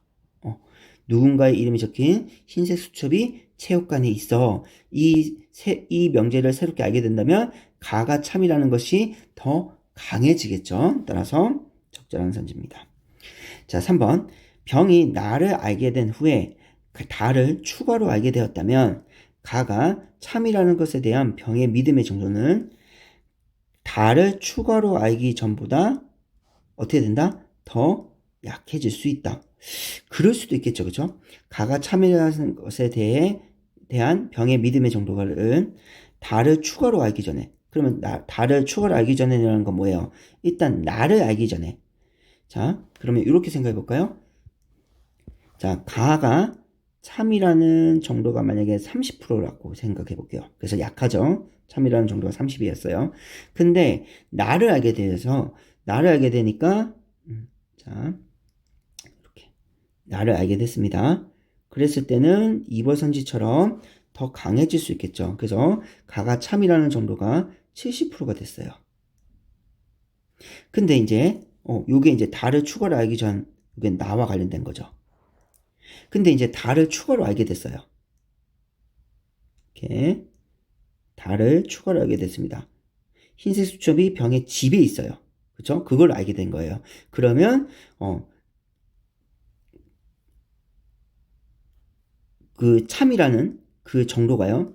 누군가의 이름이 적힌 흰색 수첩이 체육관에 있어. 이 명제를 새롭게 알게 된다면 가가 참이라는 것이 더 강해지겠죠. 따라서 적절한 선지입니다. 자, 3번. 병이 나를 알게 된 후에 다를 추가로 알게 되었다면 가가 참이라는 것에 대한 병의 믿음의 정도는 다를 추가로 알기 전보다 어떻게 된다? 더 약해질 수 있다. 그럴 수도 있겠죠. 그죠? 가가 참이라는 것에 대한 병의 믿음의 정도는 다를 추가로 알기 전에, 그러면 다를 추가로 알기 전에라는 건 뭐예요? 일단 나를 알기 전에. 자, 그러면 이렇게 생각해 볼까요? 자, 가가 참이라는 정도가 만약에 30%라고 생각해 볼게요. 그래서 약하죠. 참이라는 정도가 30이었어요. 근데 나를 알게 되니까 자, 이렇게 나를 알게 됐습니다. 그랬을 때는 2번 선지처럼 더 강해질 수 있겠죠. 그래서 가가 참이라는 정도가 70%가 됐어요. 근데 이제 요게 이제 다를 추가로 알기 전 이게 나와 관련된 거죠. 근데 이제 다를 추가로 알게 됐어요. 이렇게 다를 추가로 알게 됐습니다. 흰색 수첩이 병의 집에 있어요. 그렇죠? 그걸 알게 된 거예요. 그러면 그 참이라는 그 정도가요.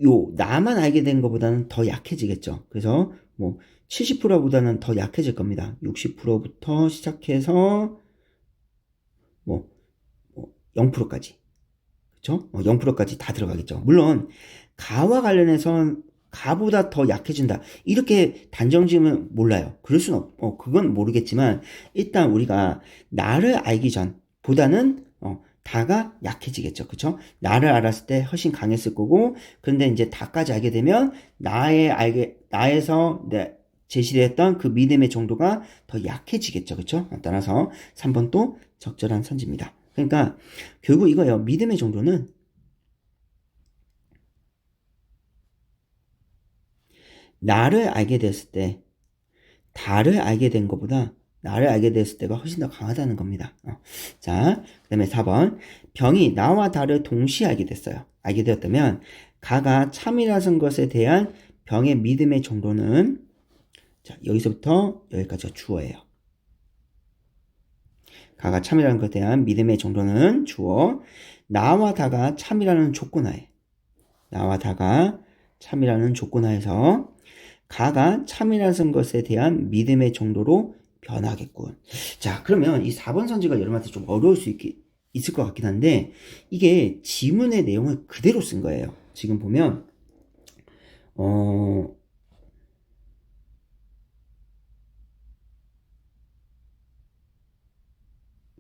요 나만 알게 된 것보다는 더 약해지겠죠. 그래서 뭐 70%보다는 더 약해질 겁니다. 60%부터 시작해서 뭐 0%까지. 그렇죠? 0%까지 다 들어가겠죠. 물론 가와 관련해서는 가보다 더 약해진다. 이렇게 단정 지으면 몰라요. 그럴 수는 그건 모르겠지만 일단 우리가 나를 알기 전보다는 다가 약해지겠죠. 그쵸? 나를 알았을 때 훨씬 강했을 거고, 그런데 이제 다까지 알게 되면 나에서 제시됐던 그 믿음의 정도가 더 약해지겠죠. 그쵸? 따라서 3번 또 적절한 선지입니다. 그러니까 결국 이거예요. 믿음의 정도는 나를 알게 됐을 때 다를 알게 된 것보다 나를 알게 됐을 때가 훨씬 더 강하다는 겁니다. 자, 그 다음에 4번. 병이 나와 다를 동시에 알게 됐어요. 알게 되었다면 가가 참이라는 것에 대한 병의 믿음의 정도는 자, 여기서부터 여기까지가 주어예요. 가가 참이라는 것에 대한 믿음의 정도는 주어. 나와 다가 참이라는 조건하에 나와 다가 참이라는 조건하에서 가가 참이라는 것에 대한 믿음의 정도로 변하겠군. 자, 그러면 이 4번 선지가 여러분한테 좀 어려울 수 있을 것 같긴 한데 이게 지문의 내용을 그대로 쓴 거예요. 지금 보면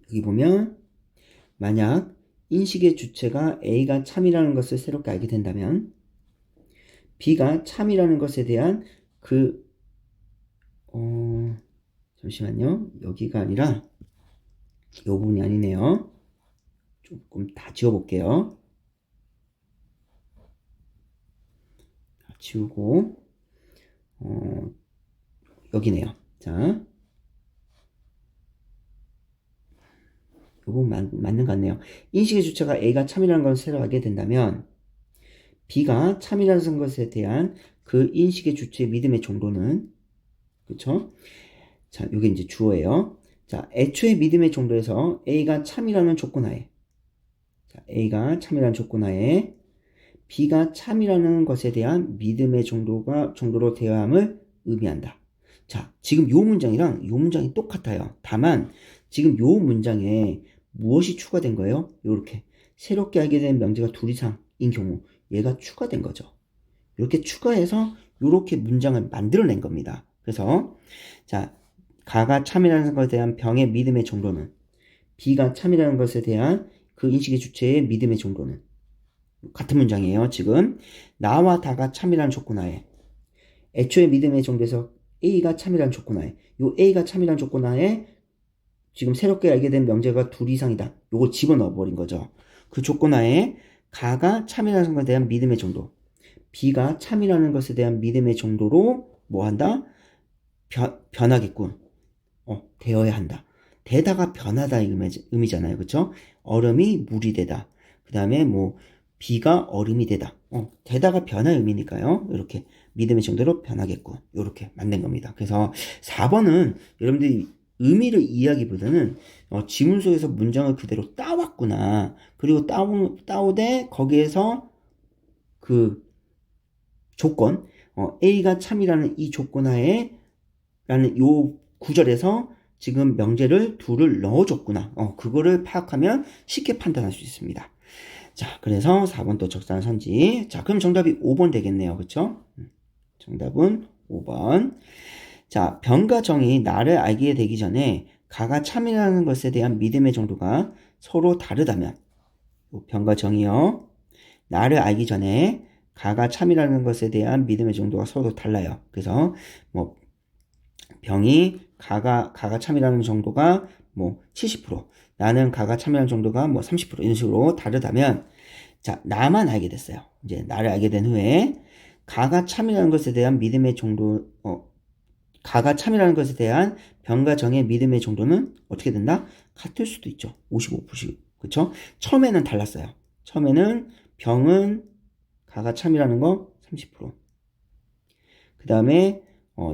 여기 보면 만약 인식의 주체가 A가 참이라는 것을 새롭게 알게 된다면 B가 참이라는 것에 대한 잠시만요. 여기가 아니라 이 부분이 아니네요. 조금 다 지워볼게요. 지우고 여기네요. 자, 이 부분 맞는 것 같네요. 인식의 주체가 A가 참이라는 것을 새로 알게 된다면 B가 참이라는 것에 대한 그 인식의 주체의 믿음의 정도는 그쵸? 자, 이게 이제 주어예요. 자, 애초에 믿음의 정도에서 A가 참이라는 조건하에 자, A가 참이라는 조건하에 B가 참이라는 것에 대한 믿음의 정도로 대화함을 의미한다. 자, 지금 요 문장이랑 요 문장이 똑같아요. 다만 지금 요 문장에 무엇이 추가된 거예요? 이렇게 새롭게 알게 된 명제가 둘 이상인 경우 얘가 추가된 거죠. 이렇게 추가해서 이렇게 문장을 만들어낸 겁니다. 그래서 자, 가가 참이라는 것에 대한 병의 믿음의 정도는 B가 참이라는 것에 대한 그 인식의 주체의 믿음의 정도는 같은 문장이에요. 지금 나와 다가 참이라는 조건하에 애초에 믿음의 정도에서 A가 참이라는 조건하에 요 A가 참이라는 조건하에 지금 새롭게 알게 된 명제가 둘 이상이다. 요걸 집어넣어 버린 거죠. 그 조건하에 가가 참이라는 것에 대한 믿음의 정도 B가 참이라는 것에 대한 믿음의 정도로 뭐한다? 변하겠군. 되어야 한다. 되다가 변하다 의미잖아요. 그쵸? 얼음이 물이 되다. 그 다음에 뭐 비가 얼음이 되다. 되다가 변할 의미니까요. 이렇게 믿음의 정도로 변하겠군. 이렇게 만든 겁니다. 그래서 4번은 여러분들이 의미를 이해하기보다는 지문 속에서 문장을 그대로 따왔구나. 그리고 따오되 거기에서 그 조건 A가 참이라는 이 조건하에 라는 요 구절에서 지금 명제를 둘을 넣어줬구나. 그거를 파악하면 쉽게 판단할 수 있습니다. 자, 그래서 4번 또 적절한 선지. 자, 그럼 정답이 5번 되겠네요. 그쵸? 정답은 5번. 자, 병과 정이 나를 알게 되기 전에 가가 참이라는 것에 대한 믿음의 정도가 서로 다르다면 병과 정이요. 나를 알기 전에 가가 참이라는 것에 대한 믿음의 정도가 서로 달라요. 그래서 뭐 병이 가가 참이라는 정도가 뭐 70%, 나는 가가 참이라는 정도가 뭐 30% 이런 식으로 다르다면 자, 나만 알게 됐어요. 이제 나를 알게 된 후에 가가 참이라는 것에 대한 믿음의 정도, 가가 참이라는 것에 대한 병과 정의 믿음의 정도는 어떻게 된다? 같을 수도 있죠. 55%. 그쵸? 처음에는 달랐어요. 처음에는 병은 가가 참이라는 거 30%. 그 다음에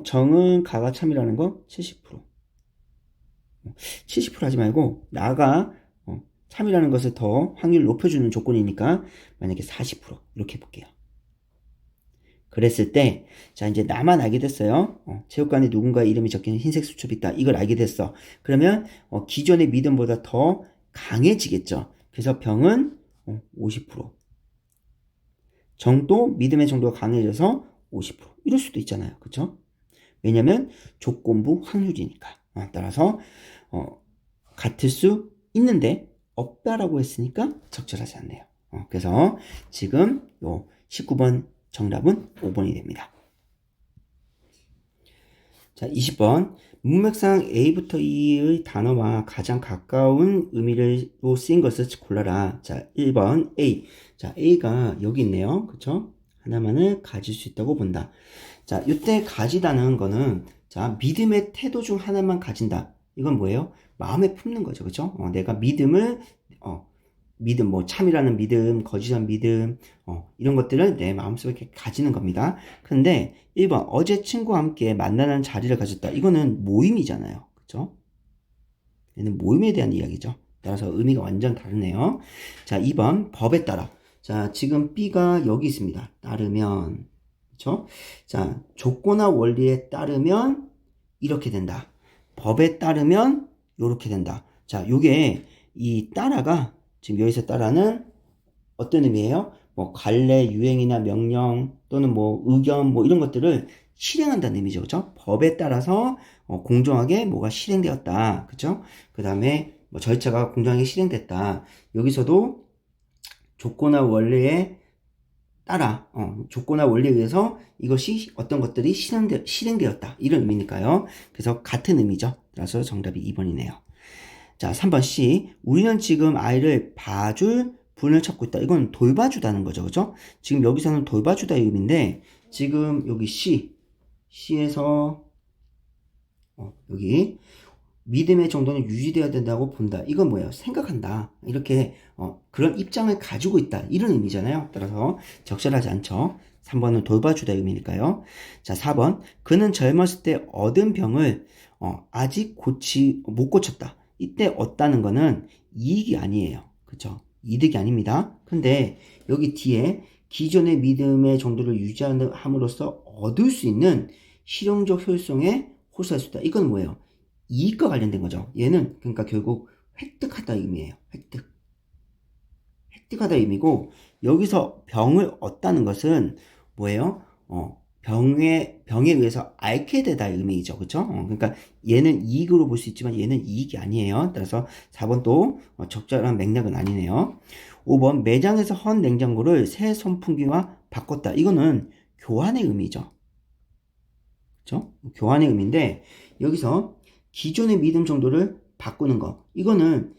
정은 가가 참이라는 거 70%. 70% 하지 말고 나가 참이라는 것을 더 확률을 높여주는 조건이니까 만약에 40% 이렇게 해볼게요. 그랬을 때, 자, 이제 나만 알게 됐어요. 체육관에 누군가 이름이 적힌 흰색 수첩이 있다. 이걸 알게 됐어. 그러면 기존의 믿음보다 더 강해지겠죠. 그래서 병은 50%. 정도 믿음의 정도가 강해져서 50%. 이럴 수도 있잖아요. 그쵸? 왜냐면 조건부 확률이니까. 따라서 같을 수 있는데 없다라고 했으니까 적절하지 않네요. 그래서 지금 요 19번 정답은 5번이 됩니다. 자, 20번. 문맥상 A부터 E의 단어와 가장 가까운 의미로 쓰인 것을 골라라. 자, 1번 A. 자, A가 여기 있네요. 그쵸? 하나만을 가질 수 있다고 본다. 자, 이때 가지다는 거는 자, 믿음의 태도 중 하나만 가진다. 이건 뭐예요? 마음에 품는 거죠. 그쵸? 내가 믿음을 믿음, 뭐 참이라는 믿음, 거짓한 믿음, 이런 것들을 내 마음속에 이렇게 가지는 겁니다. 근데 1번 어제 친구와 함께 만나는 자리를 가졌다. 이거는 모임이잖아요. 그쵸? 얘는 모임에 대한 이야기죠. 따라서 의미가 완전 다르네요. 자, 2번 법에 따라. 자, 지금 B가 여기 있습니다. 따르면, 그쵸? 자, 조건과 원리에 따르면 이렇게 된다. 법에 따르면 이렇게 된다. 자, 요게 이 따라가 지금 여기서 따라는 어떤 의미예요? 뭐 관례, 유행이나 명령 또는 뭐 의견 뭐 이런 것들을 실행한다는 의미죠. 그죠? 법에 따라서 공정하게 뭐가 실행되었다. 그죠? 그 다음에 뭐 절차가 공정하게 실행됐다. 여기서도 조건과 원리에 따라 조건과 원리에 의해서 이것이 어떤 것들이 실행되었다. 이런 의미니까요. 그래서 같은 의미죠. 따라서 정답이 2번이네요. 자, 3번 C. 우리는 지금 아이를 봐줄 분을 찾고 있다. 이건 돌봐주다는 거죠. 그죠? 지금 여기서는 돌봐주다의 의미인데, 지금 여기 C에서, 여기, 믿음의 정도는 유지되어야 된다고 본다. 이건 뭐예요? 생각한다. 이렇게, 그런 입장을 가지고 있다. 이런 의미잖아요. 따라서 적절하지 않죠. 3번은 돌봐주다의 의미니까요. 자, 4번. 그는 젊었을 때 얻은 병을, 아직 못 고쳤다. 이때 얻다는 거는 이익이 아니에요. 그쵸? 이득이 아닙니다. 근데 여기 뒤에 기존의 믿음의 정도를 유지함으로써 얻을 수 있는 실용적 효율성에 호소할 수 있다. 이건 뭐예요? 이익과 관련된 거죠. 얘는 그러니까 결국 획득하다 의미예요. 획득하다 의미고 여기서 병을 얻다는 것은 뭐예요? 병에 의해서 앓게 되다 의미이죠. 그쵸? 그러니까 얘는 이익으로 볼 수 있지만 얘는 이익이 아니에요. 따라서 4번도 적절한 맥락은 아니네요. 5번 매장에서 헌 냉장고를 새 선풍기와 바꿨다. 이거는 교환의 의미죠. 그쵸? 교환의 의미인데 여기서 기존의 믿음 정도를 바꾸는 거. 이거는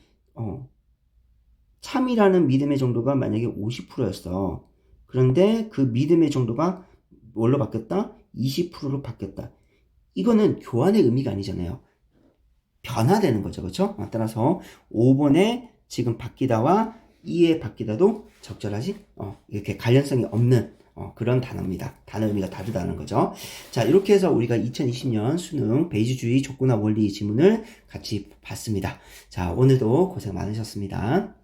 참이라는 믿음의 정도가 만약에 50%였어. 그런데 그 믿음의 정도가 뭘로 바뀌었다? 20%로 바뀌었다. 이거는 교환의 의미가 아니잖아요. 변화되는 거죠. 그렇죠? 따라서 5번에 지금 바뀌다와 2에 바뀌다도 적절하지? 이렇게 관련성이 없는 그런 단어입니다. 단어 의미가 다르다는 거죠. 자, 이렇게 해서 우리가 2020년 수능 베이지주의 족구나 원리 지문을 같이 봤습니다. 자, 오늘도 고생 많으셨습니다.